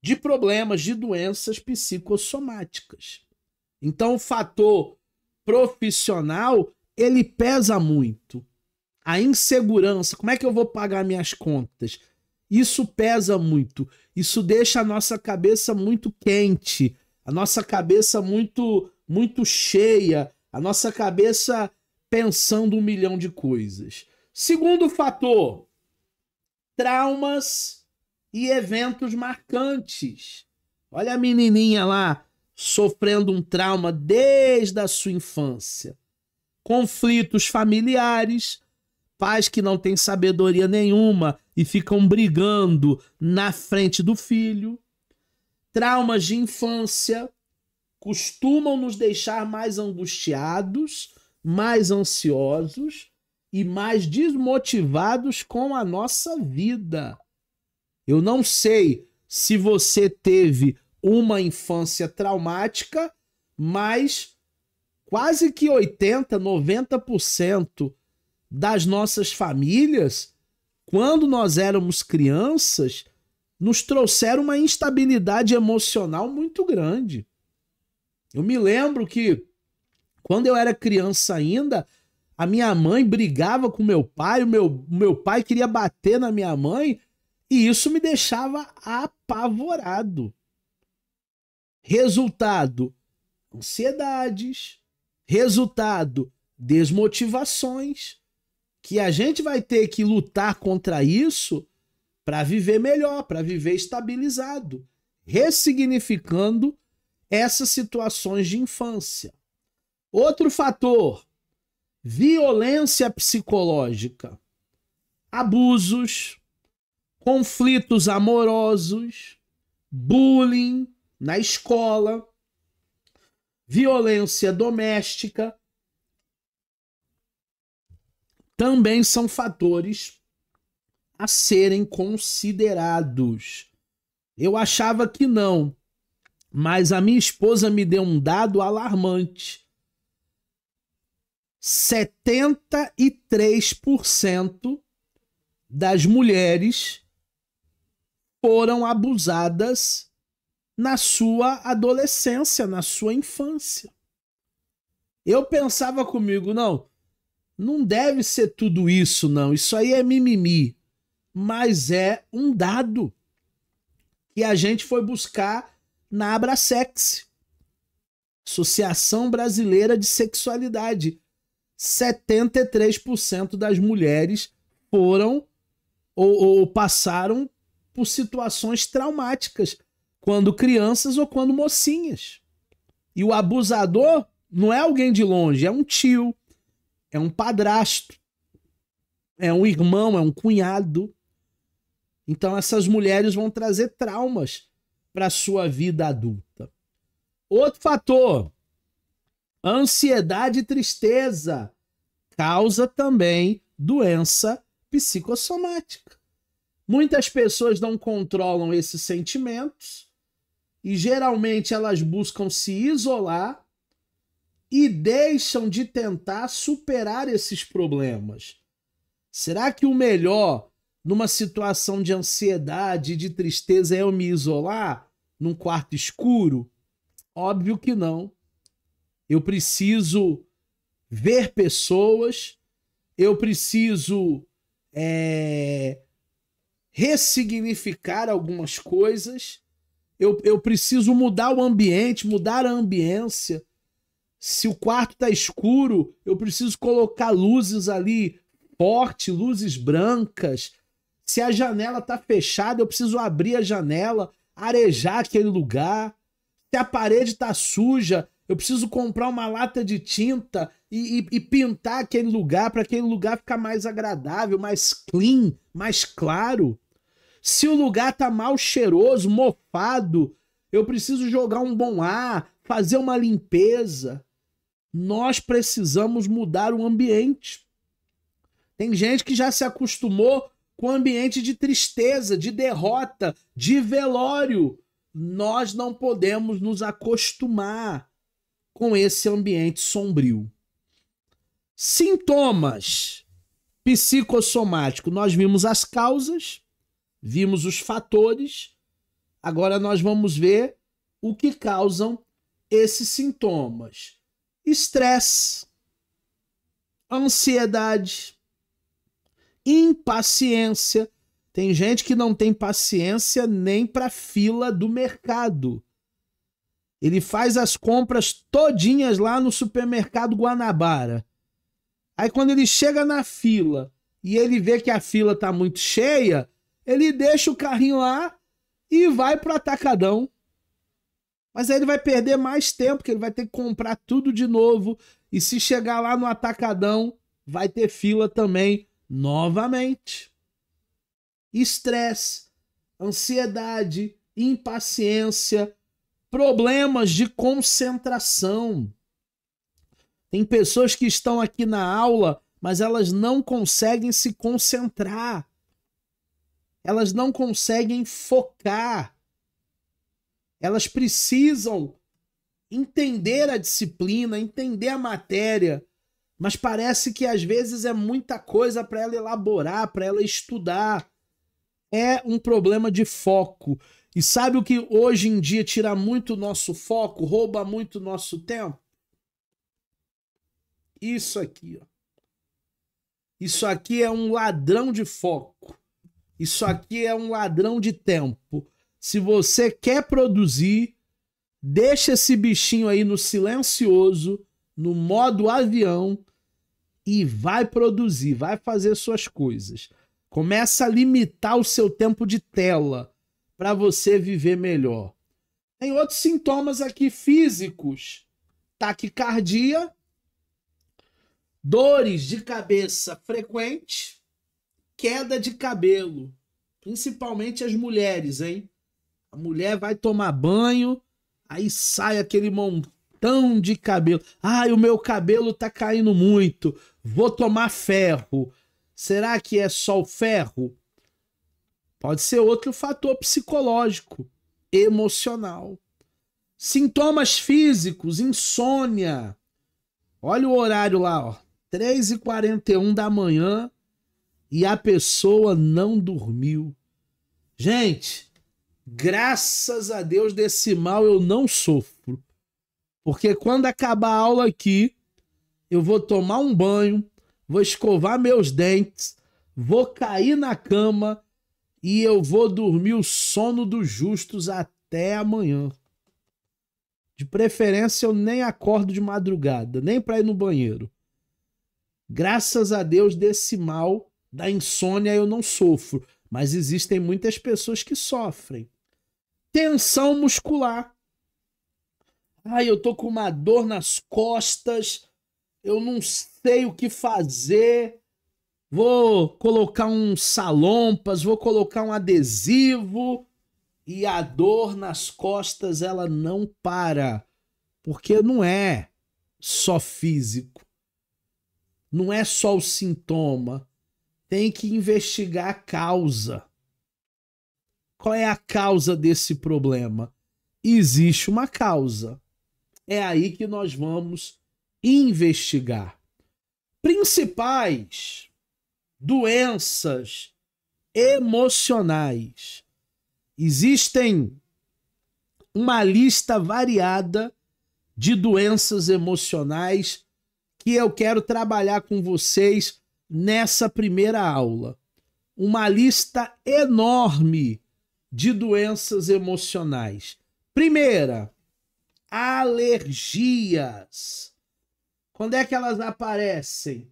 de problemas, de doenças psicossomáticas. Então o fator profissional, ele pesa muito. A insegurança, como é que eu vou pagar minhas contas? Isso pesa muito. Isso deixa a nossa cabeça muito quente, a nossa cabeça muito cheia, a nossa cabeça pensando 1 milhão de coisas. Segundo fator, traumas e eventos marcantes. Olha a menininha lá sofrendo um trauma desde a sua infância. Conflitos familiares, pais que não têm sabedoria nenhuma e ficam brigando na frente do filho. Traumas de infância costumam nos deixar mais angustiados, mais ansiosos e mais desmotivados com a nossa vida. Eu não sei se você teve uma infância traumática, mas quase que 80%, 90% das nossas famílias, quando nós éramos crianças, nos trouxeram uma instabilidade emocional muito grande. Eu me lembro que, quando eu era criança ainda, a minha mãe brigava com meu pai, o meu pai queria bater na minha mãe, e isso me deixava apavorado. Resultado, ansiedades. Resultado, desmotivações. Que a gente vai ter que lutar contra isso para viver melhor, para viver estabilizado, ressignificando essas situações de infância. Outro fator, violência psicológica, abusos, conflitos amorosos, bullying na escola, violência doméstica, também são fatores a serem considerados. Eu achava que não, mas a minha esposa me deu um dado alarmante. 73% das mulheres foram abusadas na sua adolescência, na sua infância. Eu pensava comigo, não deve ser tudo isso, não. Isso aí é mimimi. Mas é um dado que a gente foi buscar na Abrasex. Associação Brasileira de Sexualidade. 73% das mulheres foram ou passaram por situações traumáticas quando crianças ou quando mocinhas. E o abusador não é alguém de longe, é um tio, é um padrasto, é um irmão, é um cunhado. Então essas mulheres vão trazer traumas para a sua vida adulta. Outro fator, ansiedade e tristeza, causa também doença psicossomática. Muitas pessoas não controlam esses sentimentos e geralmente elas buscam se isolar e deixam de tentar superar esses problemas. Será que o melhor numa situação de ansiedade e de tristeza é eu me isolar num quarto escuro? Óbvio que não. Eu preciso ver pessoas, eu preciso ressignificar algumas coisas, eu preciso mudar o ambiente, mudar a ambiência. Se o quarto está escuro, eu preciso colocar luzes ali fortes, luzes brancas. Se a janela está fechada, eu preciso abrir a janela, arejar aquele lugar. Se a parede está suja, eu preciso comprar uma lata de tinta e pintar aquele lugar para aquele lugar ficar mais agradável, mais clean, mais claro. Se o lugar está mal cheiroso, mofado, eu preciso jogar um bom ar, fazer uma limpeza. Nós precisamos mudar o ambiente. Tem gente que já se acostumou com o ambiente de tristeza, de derrota, de velório. Nós não podemos nos acostumar com esse ambiente sombrio. Sintomas psicossomáticos. Nós vimos as causas, vimos os fatores. Agora nós vamos ver o que causam esses sintomas. Estresse, ansiedade, impaciência. Tem gente que não tem paciência nem para fila do mercado. Ele faz as compras todinhas lá no supermercado Guanabara. Aí quando ele chega na fila e ele vê que a fila está muito cheia, ele deixa o carrinho lá e vai para o atacadão. Mas aí ele vai perder mais tempo, porque ele vai ter que comprar tudo de novo. E se chegar lá no atacadão, vai ter fila também novamente. Estresse, ansiedade, impaciência, problemas de concentração. Tem pessoas que estão aqui na aula, mas elas não conseguem se concentrar. Elas não conseguem focar. Elas precisam entender a disciplina, entender a matéria, mas parece que às vezes é muita coisa para ela elaborar, para ela estudar. É um problema de foco. E sabe o que hoje em dia tira muito o nosso foco, rouba muito o nosso tempo? Isso aqui, ó. Isso aqui é um ladrão de foco. Isso aqui é um ladrão de tempo. Se você quer produzir, deixa esse bichinho aí no silencioso, no modo avião e vai produzir, vai fazer suas coisas. Começa a limitar o seu tempo de tela para você viver melhor. Tem outros sintomas aqui físicos. Taquicardia, dores de cabeça frequente, queda de cabelo, principalmente as mulheres, hein? A mulher vai tomar banho, aí sai aquele montão de cabelo. Ai, o meu cabelo tá caindo muito, vou tomar ferro. Será que é só o ferro? Pode ser outro fator psicológico, emocional. Sintomas físicos, insônia. Olha o horário lá, ó, 3h41 da manhã e a pessoa não dormiu. Gente, graças a Deus desse mal eu não sofro. Porque quando acabar a aula aqui, eu vou tomar um banho, vou escovar meus dentes, vou cair na cama e eu vou dormir o sono dos justos até amanhã. De preferência, eu nem acordo de madrugada, nem para ir no banheiro. Graças a Deus, desse mal da insônia eu não sofro, mas existem muitas pessoas que sofrem. Tensão muscular. Ai, eu tô com uma dor nas costas, eu não sei o que fazer. Vou colocar um salompas, vou colocar um adesivo e a dor nas costas ela não para, porque não é só físico, não é só o sintoma, tem que investigar a causa. Qual é a causa desse problema? Existe uma causa. É aí que nós vamos investigar. Principais doenças emocionais. Existem uma lista variada de doenças emocionais que eu quero trabalhar com vocês nessa primeira aula. Uma lista enorme de doenças emocionais. Primeira, alergias. Quando é que elas aparecem?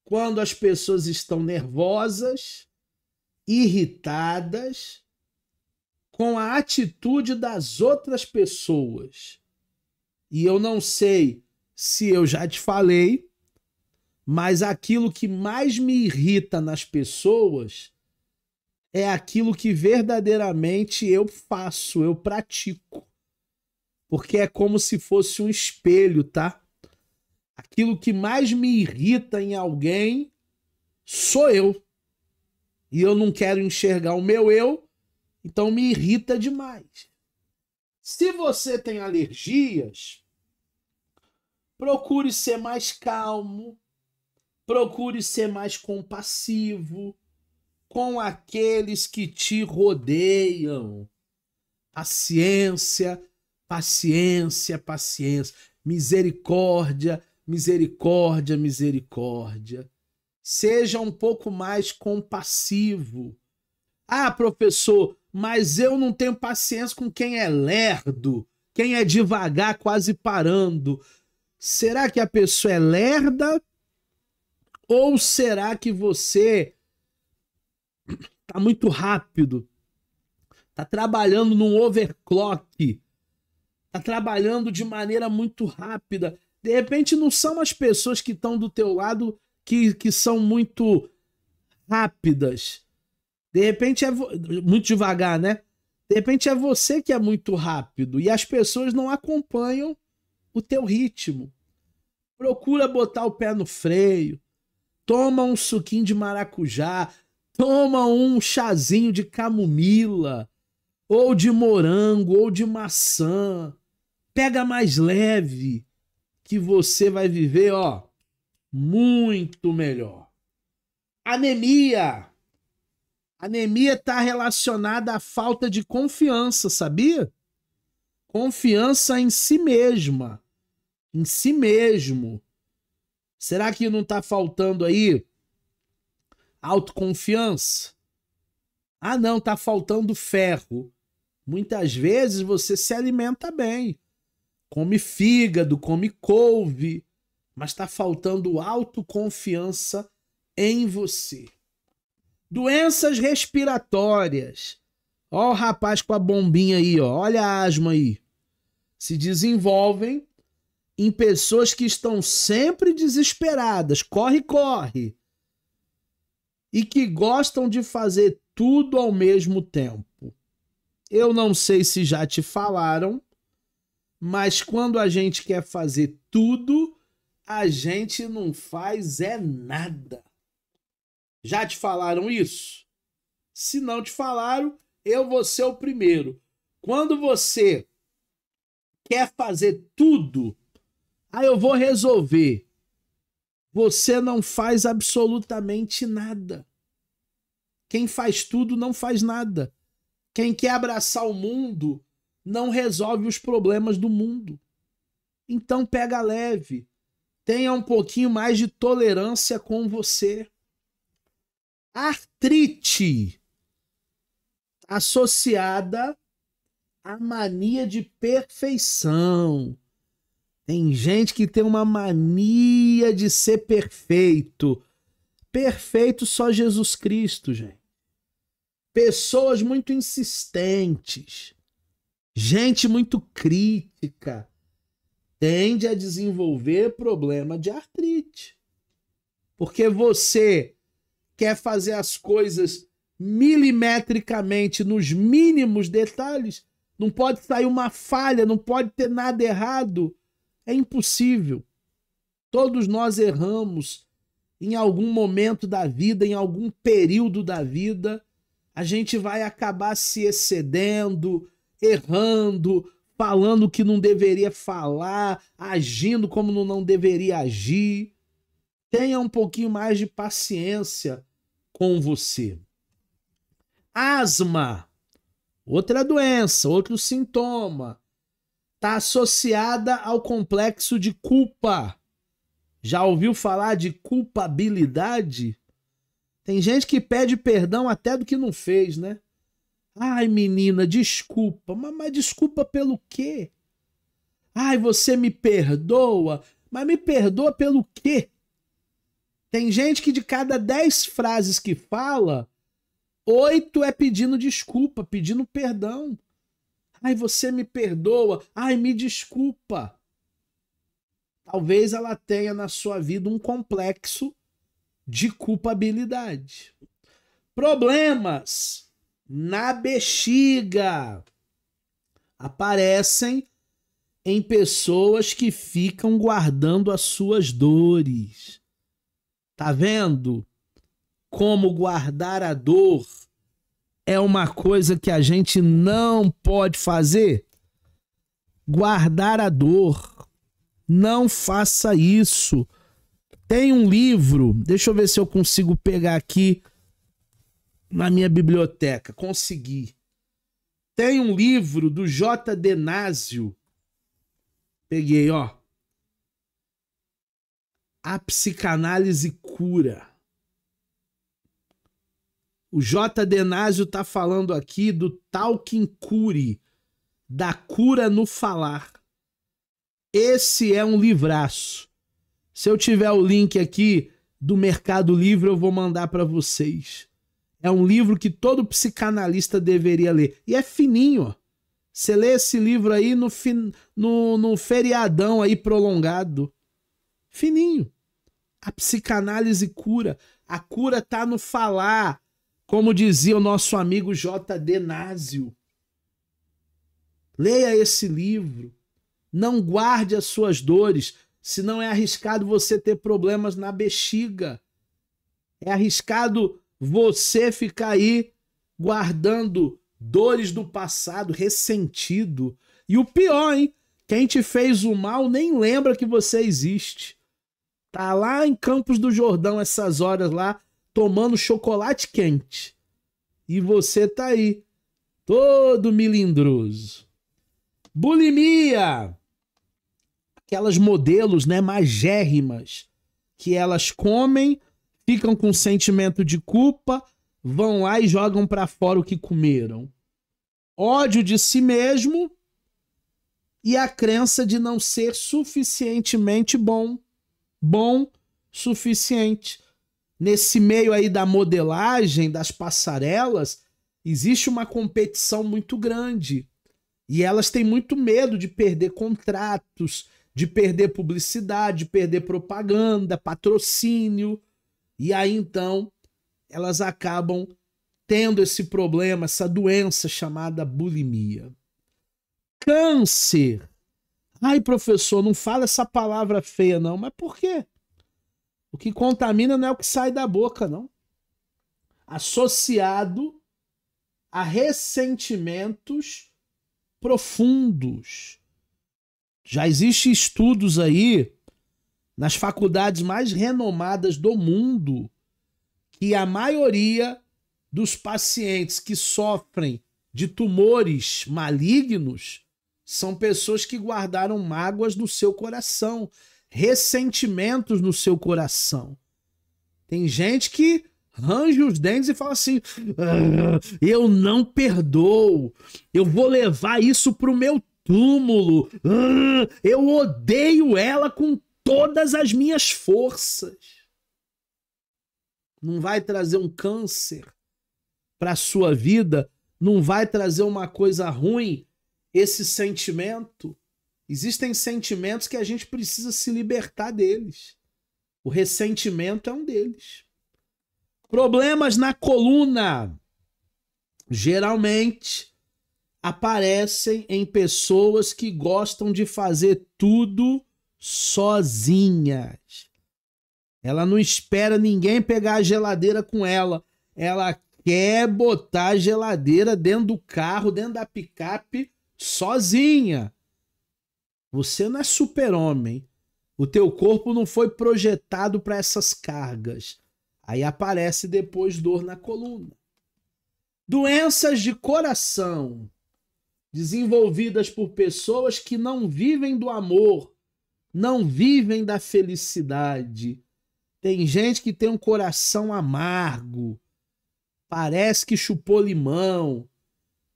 Quando as pessoas estão nervosas, irritadas com a atitude das outras pessoas. E eu não sei se eu já te falei, mas aquilo que mais me irrita nas pessoas é aquilo que verdadeiramente eu faço, eu pratico. Porque é como se fosse um espelho, tá? Aquilo que mais me irrita em alguém sou eu. E eu não quero enxergar o meu eu, então me irrita demais. Se você tem alergias, procure ser mais calmo, procure ser mais compassivo com aqueles que te rodeiam. Paciência, paciência, paciência. Misericórdia, misericórdia, misericórdia. Seja um pouco mais compassivo. Ah, professor, mas eu não tenho paciência com quem é lerdo, quem é devagar, quase parando. Será que a pessoa é lerda? Ou será que você tá muito rápido? Tá trabalhando num overclock? Tá trabalhando de maneira muito rápida? De repente não são as pessoas que estão do teu lado que são muito rápidas. De repente é muito devagar, né? De repente é você que é muito rápido e as pessoas não acompanham o teu ritmo. Procura botar o pé no freio. Toma um suquinho de maracujá. Toma um chazinho de camomila. Ou de morango, ou de maçã. Pega mais leve que você vai viver, ó, muito melhor. Anemia. Anemia está relacionada à falta de confiança, sabia? Confiança em si mesma, em si mesmo. Será que não está faltando aí autoconfiança? Ah, não, está faltando ferro. Muitas vezes você se alimenta bem, come fígado, come couve, mas está faltando autoconfiança em você. Doenças respiratórias. Ó o rapaz com a bombinha aí, ó. Olha a asma aí. Se desenvolvem em pessoas que estão sempre desesperadas. Corre, corre. E que gostam de fazer tudo ao mesmo tempo. Eu não sei se já te falaram, mas quando a gente quer fazer tudo, a gente não faz é nada. Já te falaram isso? Se não te falaram, eu vou ser o primeiro. Quando você quer fazer tudo, aí eu vou resolver. Você não faz absolutamente nada. Quem faz tudo não faz nada. Quem quer abraçar o mundo não resolve os problemas do mundo. Então pega leve. Tenha um pouquinho mais de tolerância com você. Artrite associada a mania de perfeição. Tem gente que tem uma mania de ser perfeito. Perfeito só Jesus Cristo, gente. Pessoas muito insistentes. Gente muito crítica. Tende a desenvolver problema de artrite. Porque você quer fazer as coisas milimetricamente, nos mínimos detalhes. Não pode sair uma falha, não pode ter nada errado. É impossível. Todos nós erramos em algum momento da vida, em algum período da vida. A gente vai acabar se excedendo, errando, falando o que não deveria falar, agindo como não deveria agir. Tenha um pouquinho mais de paciência com você. Asma, outra doença, outro sintoma, está associada ao complexo de culpa. Já ouviu falar de culpabilidade? Tem gente que pede perdão até do que não fez, né? Ai, menina, desculpa. Mas desculpa pelo quê? Ai, você me perdoa. Mas me perdoa pelo quê? Tem gente que de cada 10 frases que fala, 8 é pedindo desculpa, pedindo perdão. Ai, você me perdoa. Ai, me desculpa. Talvez ela tenha na sua vida um complexo de culpabilidade. Problemas na bexiga aparecem em pessoas que ficam guardando as suas dores. Tá vendo como guardar a dor é uma coisa que a gente não pode fazer? Guardar a dor. Não faça isso. Tem um livro, deixa eu ver se eu consigo pegar aqui na minha biblioteca. Consegui. Tem um livro do J.D. Násio. Peguei, ó. A Psicanálise Cura. O J.D. Násio está falando aqui do Talking Cure, da cura no falar. Esse é um livraço. Se eu tiver o link aqui do Mercado Livre, eu vou mandar para vocês. É um livro que todo psicanalista deveria ler. E é fininho, ó. Você lê esse livro aí no feriadão aí prolongado. Fininho. A psicanálise cura. A cura tá no falar. Como dizia o nosso amigo J.D. Násio. Leia esse livro. Não guarde as suas dores, senão é arriscado você ter problemas na bexiga. É arriscado você ficar aí guardando dores do passado, ressentido. E o pior, hein? Quem te fez o mal nem lembra que você existe. Tá lá em Campos do Jordão essas horas lá, tomando chocolate quente. E você tá aí, todo melindroso. Bulimia. Aquelas modelos, né, magérrimas, que elas comem, ficam com sentimento de culpa, vão lá e jogam para fora o que comeram. Ódio de si mesmo e a crença de não ser suficientemente bom suficiente. Nesse meio aí da modelagem, das passarelas, existe uma competição muito grande. E elas têm muito medo de perder contratos, de perder publicidade, de perder propaganda, patrocínio. E aí, então, elas acabam tendo esse problema, essa doença chamada bulimia. Câncer. Ai, professor, não fala essa palavra feia, não. Mas por quê? O que contamina não é o que sai da boca, não. Associado a ressentimentos profundos. Já existem estudos aí nas faculdades mais renomadas do mundo que a maioria dos pacientes que sofrem de tumores malignos são pessoas que guardaram mágoas no seu coração, ressentimentos no seu coração. Tem gente que range os dentes e fala assim: eu não perdoo, eu vou levar isso pro meu túmulo, eu odeio ela com todas as minhas forças. Não vai trazer um câncer para a sua vida, não vai trazer uma coisa ruim esse sentimento. Existem sentimentos que a gente precisa se libertar deles. O ressentimento é um deles. Problemas na coluna geralmente aparecem em pessoas que gostam de fazer tudo sozinhas. Ela não espera ninguém pegar a geladeira com ela. Ela quer botar a geladeira dentro do carro, dentro da picape, sozinha. Você não é super-homem. O teu corpo não foi projetado para essas cargas. Aí aparece depois dor na coluna. Doenças de coração, desenvolvidas por pessoas que não vivem do amor, não vivem da felicidade. Tem gente que tem um coração amargo, parece que chupou limão,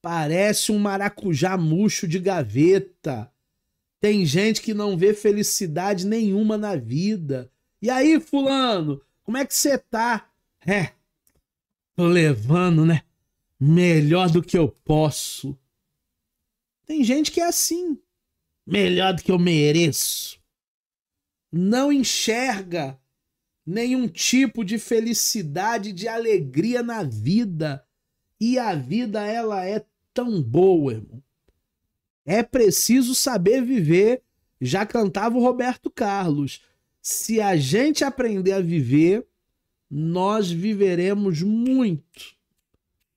parece um maracujá murcho de gaveta. Tem gente que não vê felicidade nenhuma na vida. E aí, fulano, como é que você tá? Tô levando, né? Melhor do que eu posso. Tem gente que é assim. Melhor do que eu mereço. Não enxerga nenhum tipo de felicidade, de alegria na vida. E a vida, ela é tão boa, irmão. É preciso saber viver. Já cantava o Roberto Carlos. Se a gente aprender a viver, nós viveremos muito,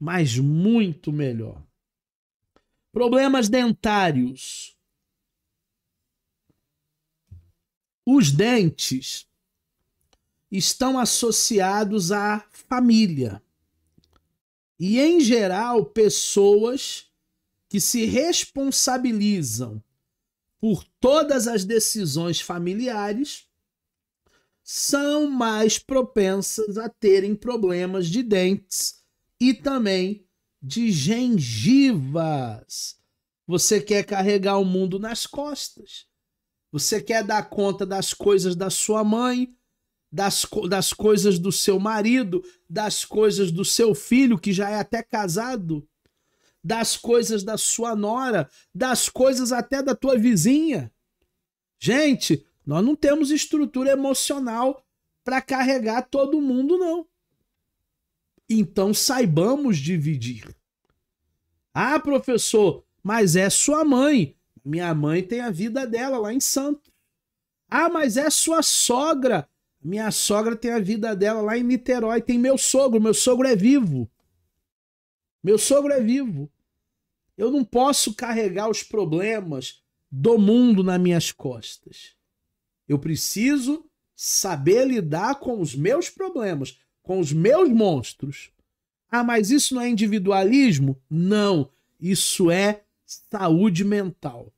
mas muito melhor. Problemas dentários. Os dentes estão associados à família. E, em geral, pessoas que se responsabilizam por todas as decisões familiares são mais propensas a terem problemas de dentes e também de gengivas. Você quer carregar o mundo nas costas. Você quer dar conta das coisas da sua mãe, das coisas do seu marido, das coisas do seu filho, que já é até casado, das coisas da sua nora, das coisas até da tua vizinha. Gente, nós não temos estrutura emocional para carregar todo mundo, não. Então saibamos dividir. Ah, professor, mas é sua mãe. Minha mãe tem a vida dela lá em Santos. Ah, mas é sua sogra. Minha sogra tem a vida dela lá em Niterói. Tem meu sogro é vivo. Meu sogro é vivo. Eu não posso carregar os problemas do mundo nas minhas costas. Eu preciso saber lidar com os meus problemas, com os meus monstros. Ah, mas isso não é individualismo? Não, isso é saúde mental.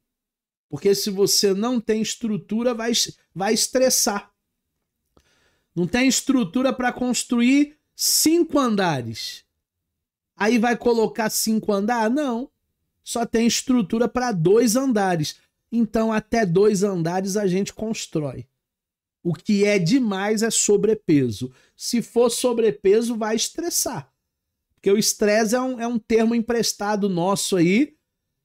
Porque se você não tem estrutura, vai estressar. Não tem estrutura para construir 5 andares. Aí vai colocar 5 andares? Não. Só tem estrutura para 2 andares. Então, até 2 andares a gente constrói. O que é demais é sobrepeso. Se for sobrepeso, vai estressar. Porque o estresse é um termo emprestado nosso aí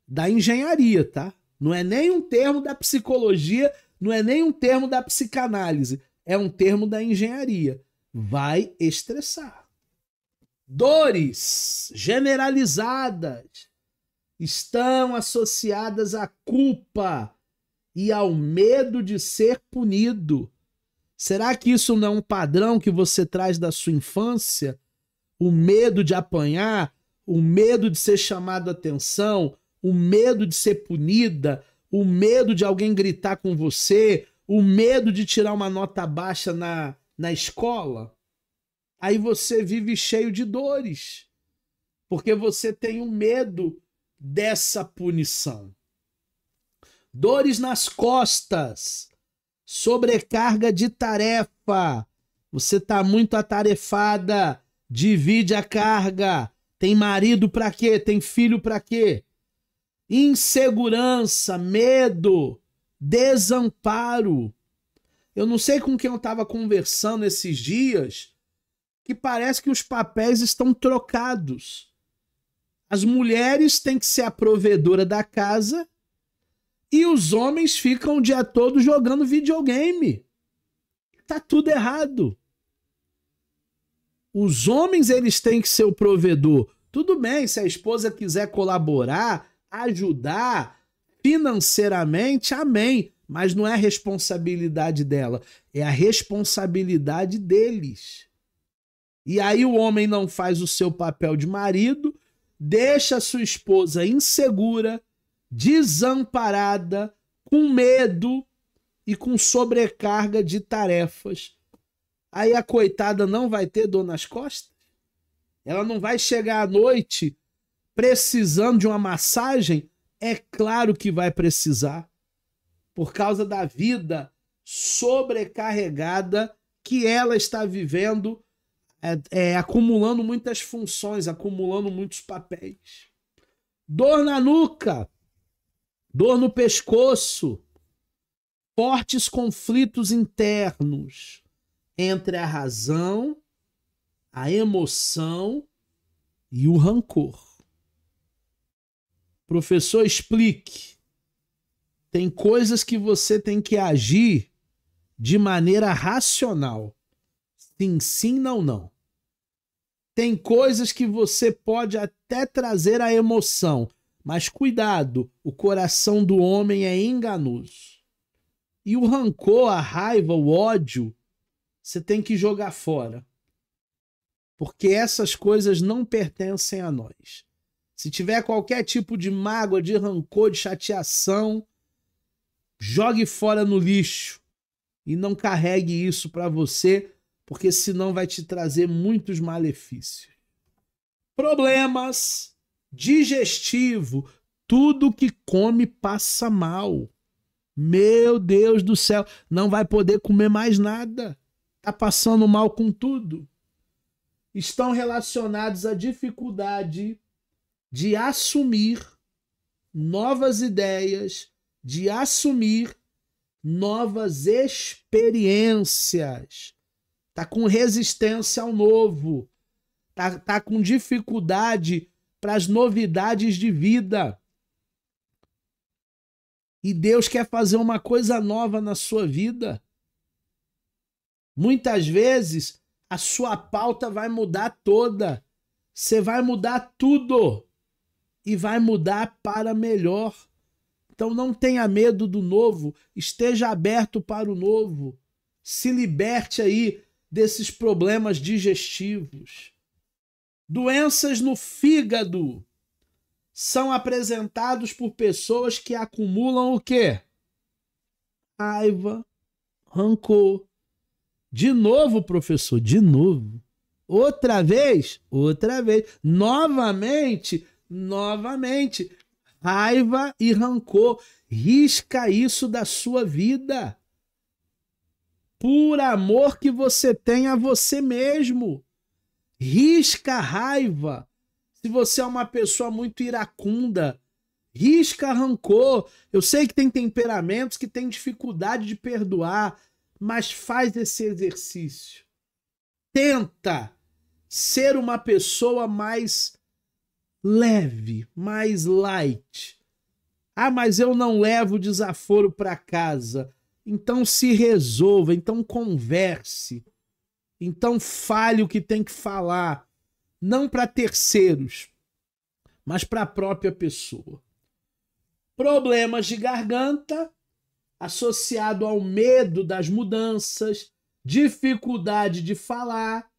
da engenharia, tá? Não é nem um termo da psicologia, não é nem um termo da psicanálise. É um termo da engenharia. Vai estressar. Dores generalizadas estão associadas à culpa e ao medo de ser punido. Será que isso não é um padrão que você traz da sua infância? O medo de apanhar, o medo de ser chamado a atenção, o medo de ser punida, o medo de alguém gritar com você, o medo de tirar uma nota baixa na escola? Aí você vive cheio de dores, porque você tem um medo dessa punição. Dores nas costas, sobrecarga de tarefa. Você está muito atarefada Divide a carga. Tem marido pra quê? Tem filho pra quê? Insegurança, medo, desamparo. Eu não sei com quem eu estava conversando esses dias, que parece que os papéis estão trocados. As mulheres têm que ser a provedora da casa e os homens ficam o dia todo jogando videogame. Tá tudo errado. Os homens, eles têm que ser o provedor. Tudo bem, se a esposa quiser colaborar, ajudar financeiramente, amém. Mas não é a responsabilidade dela, é a responsabilidade deles. E aí o homem não faz o seu papel de marido, deixa a sua esposa insegura, desamparada, com medo e com sobrecarga de tarefas. Aí a coitada não vai ter dor nas costas? Ela não vai chegar à noite precisando de uma massagem? É claro que vai precisar. Por causa da vida sobrecarregada que ela está vivendo, acumulando muitas funções, acumulando muitos papéis. Dor na nuca, dor no pescoço, fortes conflitos internos entre a razão, a emoção e o rancor. Professor, explique. Tem coisas que você tem que agir de maneira racional. Sim, sim, não, não. Tem coisas que você pode até trazer a emoção, mas cuidado, o coração do homem é enganoso. E o rancor, a raiva, o ódio, você tem que jogar fora. Porque essas coisas não pertencem a nós. Se tiver qualquer tipo de mágoa, de rancor, de chateação, jogue fora no lixo e não carregue isso para você, porque senão vai te trazer muitos malefícios. Problemas, digestivo, tudo que come passa mal. Meu Deus do céu, não vai poder comer mais nada. Tá passando mal com tudo. Estão relacionados à dificuldade de assumir novas ideias, de assumir novas experiências. Tá com resistência ao novo. Tá com dificuldade para as novidades de vida. E Deus quer fazer uma coisa nova na sua vida. Muitas vezes a sua pauta vai mudar toda. Você vai mudar tudo. E vai mudar para melhor. Então não tenha medo do novo, esteja aberto para o novo. Se liberte aí desses problemas digestivos. Doenças no fígado são apresentados por pessoas que acumulam o quê? Raiva, rancor. De novo, professor, de novo. Outra vez, novamente. Raiva e rancor. Risca isso da sua vida. Por amor que você tem a você mesmo. Risca a raiva. Se você é uma pessoa muito iracunda, risca rancor. Eu sei que tem temperamentos que têm dificuldade de perdoar, mas faz esse exercício. Tenta ser uma pessoa mais leve, mais light. Ah, mas eu não levo desaforo para casa. Então se resolva, então converse. Então fale o que tem que falar. Não para terceiros, mas para a própria pessoa. Problemas de garganta associado ao medo das mudanças, dificuldade de falar,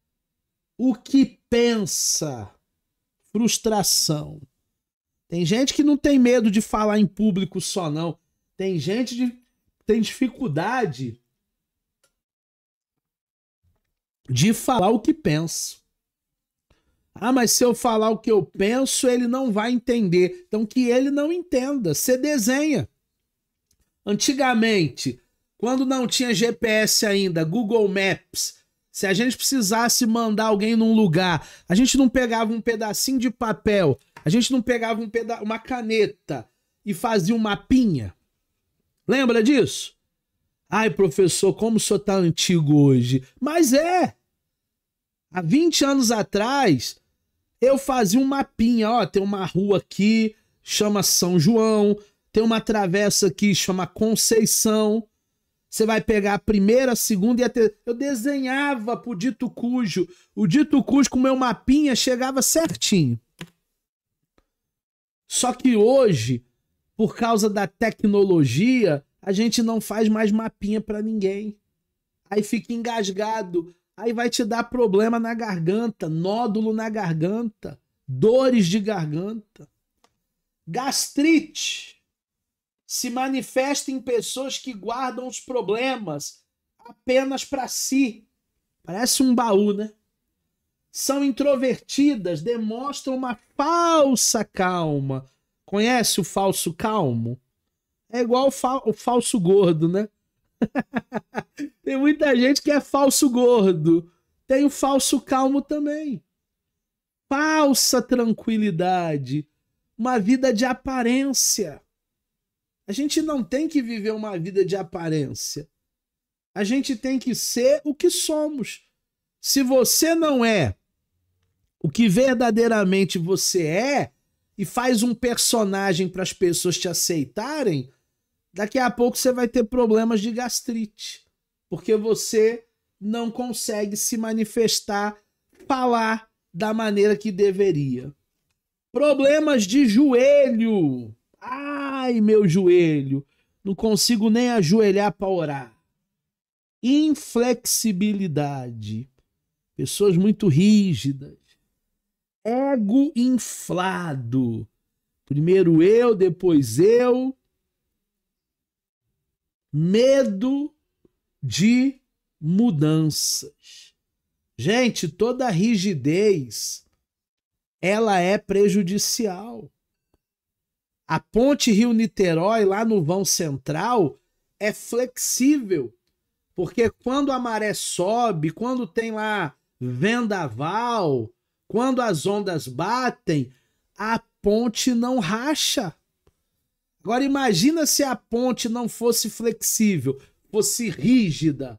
o que pensa, frustração. Tem gente que não tem medo de falar em público só, não. Tem gente que tem dificuldade de falar o que pensa. Ah, mas se eu falar o que eu penso, ele não vai entender. Então que ele não entenda. Você desenha. Antigamente, quando não tinha GPS ainda, Google Maps, Se a gente precisasse mandar alguém num lugar, a gente não pegava um pedacinho de papel, a gente não pegava uma caneta e fazia um mapinha? Lembra disso? Ai, professor, como o senhor tá antigo hoje. Mas há 20 anos atrás, eu fazia um mapinha. Ó, tem uma rua aqui, chama São João, tem uma travessa aqui, chama Conceição. Você vai pegar a primeira, a segunda e a terceira. Eu desenhava pro dito cujo. O dito cujo com o meu mapinha chegava certinho. Só que hoje, por causa da tecnologia, a gente não faz mais mapinha para ninguém. Aí fica engasgado. Aí vai te dar problema na garganta, nódulo na garganta, dores de garganta. Gastrite se manifesta em pessoas que guardam os problemas apenas para si. Parece um baú, né? São introvertidas, demonstram uma falsa calma. Conhece o falso calmo? É igual o falso gordo, né? Tem muita gente que é falso gordo. Tem o falso calmo também. Falsa tranquilidade. Uma vida de aparência. A gente não tem que viver uma vida de aparência. A gente tem que ser o que somos. Se você não é o que verdadeiramente você é e faz um personagem para as pessoas te aceitarem, daqui a pouco você vai ter problemas de gastrite. Porque você não consegue se manifestar, falar da maneira que deveria. Problemas de joelho. Ai, meu joelho. Não consigo nem ajoelhar para orar. Inflexibilidade. Pessoas muito rígidas. Ego inflado. Primeiro eu, depois eu. Medo de mudanças. Gente, toda rigidez, ela é prejudicial. A ponte Rio-Niterói, lá no vão central, é flexível. Porque quando a maré sobe, quando tem lá vendaval, quando as ondas batem, a ponte não racha. Agora imagina se a ponte não fosse flexível, fosse rígida.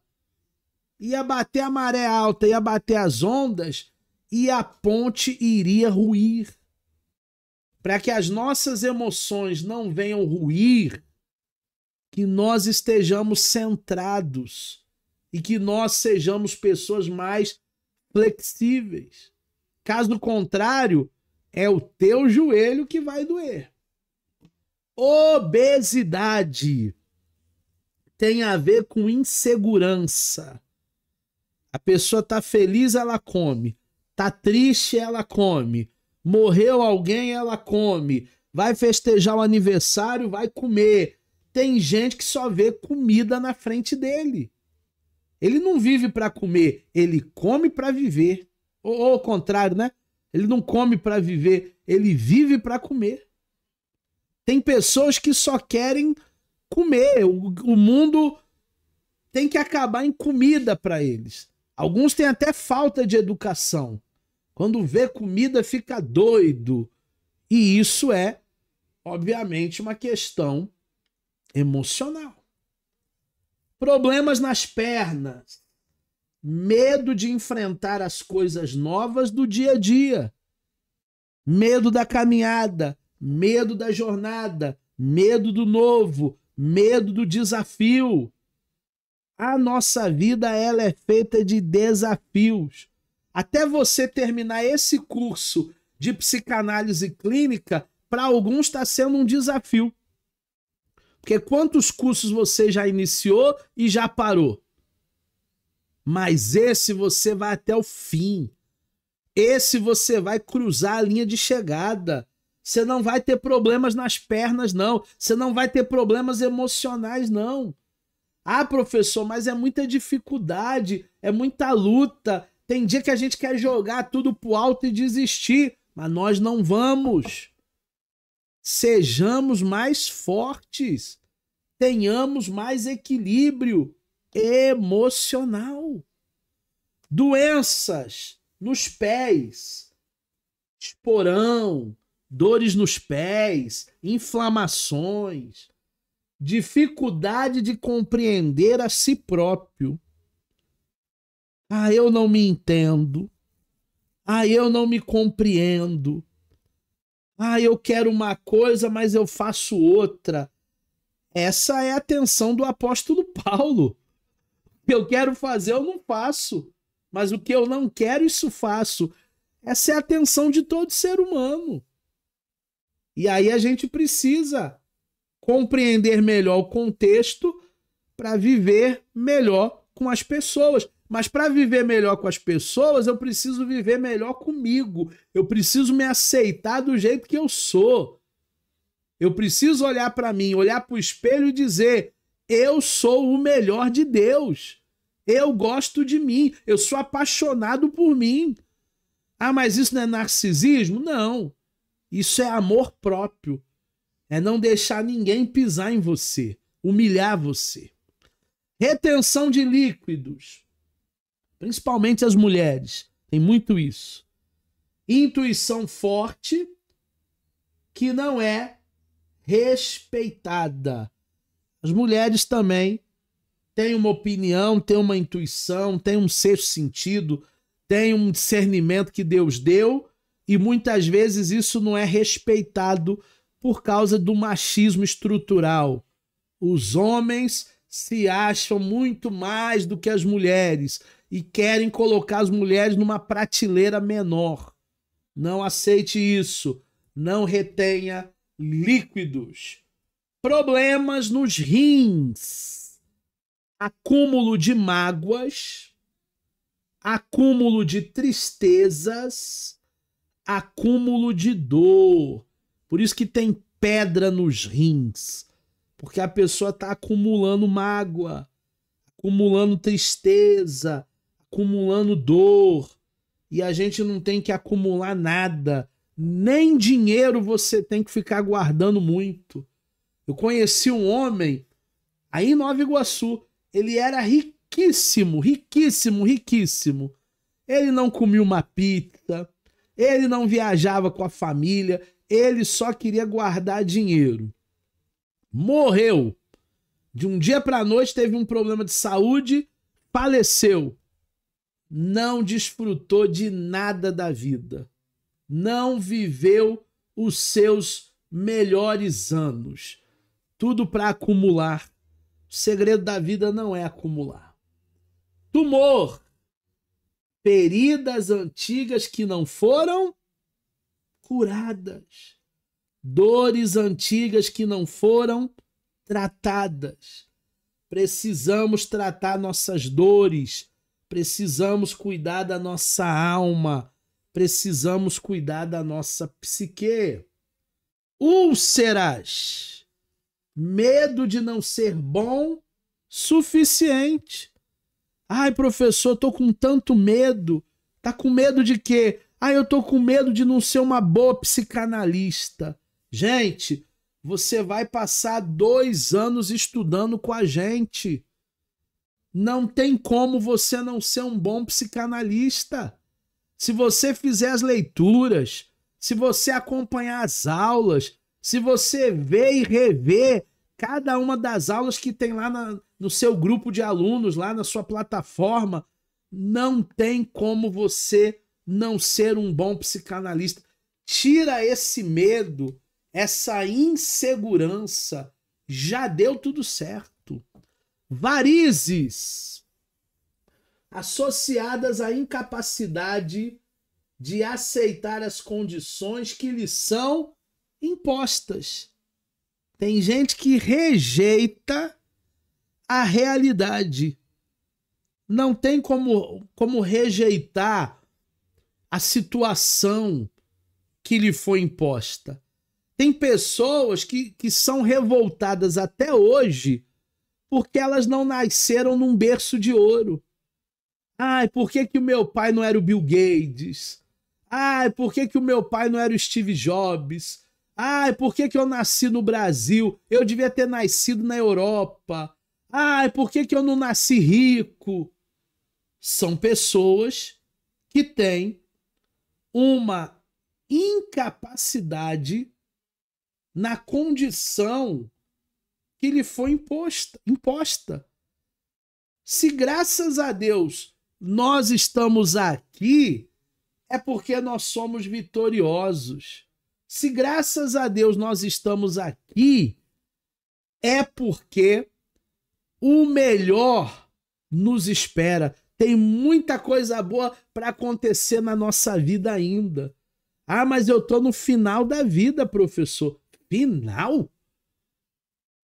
Ia bater a maré alta, ia bater as ondas e a ponte iria ruir. Para que as nossas emoções não venham ruir, que nós estejamos centrados e que nós sejamos pessoas mais flexíveis. Caso contrário, é o teu joelho que vai doer. Obesidade tem a ver com insegurança. A pessoa tá feliz, ela come. Tá triste, ela come. Morreu alguém, ela come. Vai festejar o aniversário, vai comer. Tem gente que só vê comida na frente dele. Ele não vive para comer, ele come para viver. Ou ao contrário, né? Ele não come para viver, ele vive para comer. Tem pessoas que só querem comer. O mundo tem que acabar em comida para eles. Alguns têm até falta de educação. Quando vê comida, fica doido. E isso é, obviamente, uma questão emocional. Problemas nas pernas. Medo de enfrentar as coisas novas do dia a dia. Medo da caminhada. Medo da jornada. Medo do novo. Medo do desafio. A nossa vida, ela é feita de desafios. Até você terminar esse curso de psicanálise clínica, para alguns está sendo um desafio. Porque quantos cursos você já iniciou e já parou? Mas esse você vai até o fim. Esse você vai cruzar a linha de chegada. Você não vai ter problemas nas pernas, não. Você não vai ter problemas emocionais, não. Ah, professor, mas é muita dificuldade, é muita luta. Tem dia que a gente quer jogar tudo pro alto e desistir, mas nós não vamos. Sejamos mais fortes, tenhamos mais equilíbrio emocional. doenças nos pés, esporão, dores nos pés, inflamações, dificuldade de compreender a si próprio. Ah, eu não me entendo. Ah, eu não me compreendo. Ah, eu quero uma coisa, mas eu faço outra. Essa é a tensão do apóstolo Paulo. O que eu quero fazer, eu não faço. Mas o que eu não quero, isso faço. Essa é a tensão de todo ser humano. E aí a gente precisa compreender melhor o contexto para viver melhor com as pessoas. Mas para viver melhor com as pessoas, eu preciso viver melhor comigo. Eu preciso me aceitar do jeito que eu sou. Eu preciso olhar para mim, olhar para o espelho e dizer: eu sou o melhor de Deus. Eu gosto de mim. Eu sou apaixonado por mim. Ah, mas isso não é narcisismo? Não. Isso é amor próprio. É não deixar ninguém pisar em você, humilhar você. Retenção de líquidos. Principalmente as mulheres. Tem muito isso. Intuição forte que não é respeitada. As mulheres também têm uma opinião, têm uma intuição, têm um sexto sentido, têm um discernimento que Deus deu e muitas vezes isso não é respeitado por causa do machismo estrutural. Os homens se acham muito mais do que as mulheres e querem colocar as mulheres numa prateleira menor. Não aceite isso. Não retenha líquidos. Problemas nos rins. Acúmulo de mágoas. Acúmulo de tristezas. Acúmulo de dor. Por isso que tem pedra nos rins. Porque a pessoa está acumulando mágoa, acumulando tristeza, acumulando dor. E a gente não tem que acumular nada. Nem dinheiro você tem que ficar guardando muito. Eu conheci um homem aí em Nova Iguaçu. Ele era riquíssimo, riquíssimo, riquíssimo. Ele não comia uma pizza, ele não viajava com a família, ele só queria guardar dinheiro. Morreu. De um dia para a noite teve um problema de saúde, faleceu. Não desfrutou de nada da vida. Não viveu os seus melhores anos. Tudo para acumular. O segredo da vida não é acumular. Tumor. Feridas antigas que não foram curadas. Dores antigas que não foram tratadas. Precisamos tratar nossas dores. Precisamos cuidar da nossa alma. Precisamos cuidar da nossa psique. Úlceras. Medo de não ser bom suficiente. Ai, professor, tô com tanto medo. Tá com medo de quê? Ai, eu tô com medo de não ser uma boa psicanalista. Gente, você vai passar 2 anos estudando com a gente. Não tem como você não ser um bom psicanalista. Se você fizer as leituras, se você acompanhar as aulas, se você ver e rever cada uma das aulas que tem lá no seu grupo de alunos, lá na sua plataforma, não tem como você não ser um bom psicanalista. Tira esse medo, essa insegurança. Já deu tudo certo. Varizes associadas à incapacidade de aceitar as condições que lhe são impostas. Tem gente que rejeita a realidade. Não tem como rejeitar a situação que lhe foi imposta. Tem pessoas que são revoltadas até hoje porque elas não nasceram num berço de ouro. Ai, por que o meu pai não era o Bill Gates? Ai, por que o meu pai não era o Steve Jobs? Ai, por que eu nasci no Brasil? Eu devia ter nascido na Europa. Ai, por que eu não nasci rico? São pessoas que têm uma incapacidade na condição que lhe foi imposta. Se graças a Deus nós estamos aqui, é porque nós somos vitoriosos. Se graças a Deus nós estamos aqui, é porque o melhor nos espera. Tem muita coisa boa para acontecer na nossa vida ainda. Ah, mas eu tô no final da vida, professor. Final?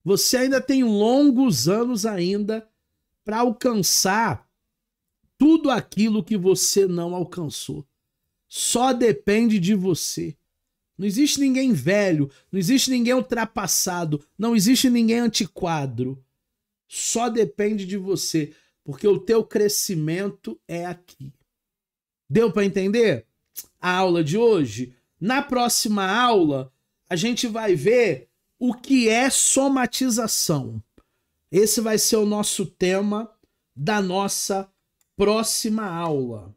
Você ainda tem longos anos ainda para alcançar tudo aquilo que você não alcançou. Só depende de você. Não existe ninguém velho, não existe ninguém ultrapassado, não existe ninguém antiquadro. Só depende de você, porque o teu crescimento é aqui. Deu para entender a aula de hoje? Na próxima aula, a gente vai ver o que é somatização. Esse vai ser o nosso tema da nossa próxima aula.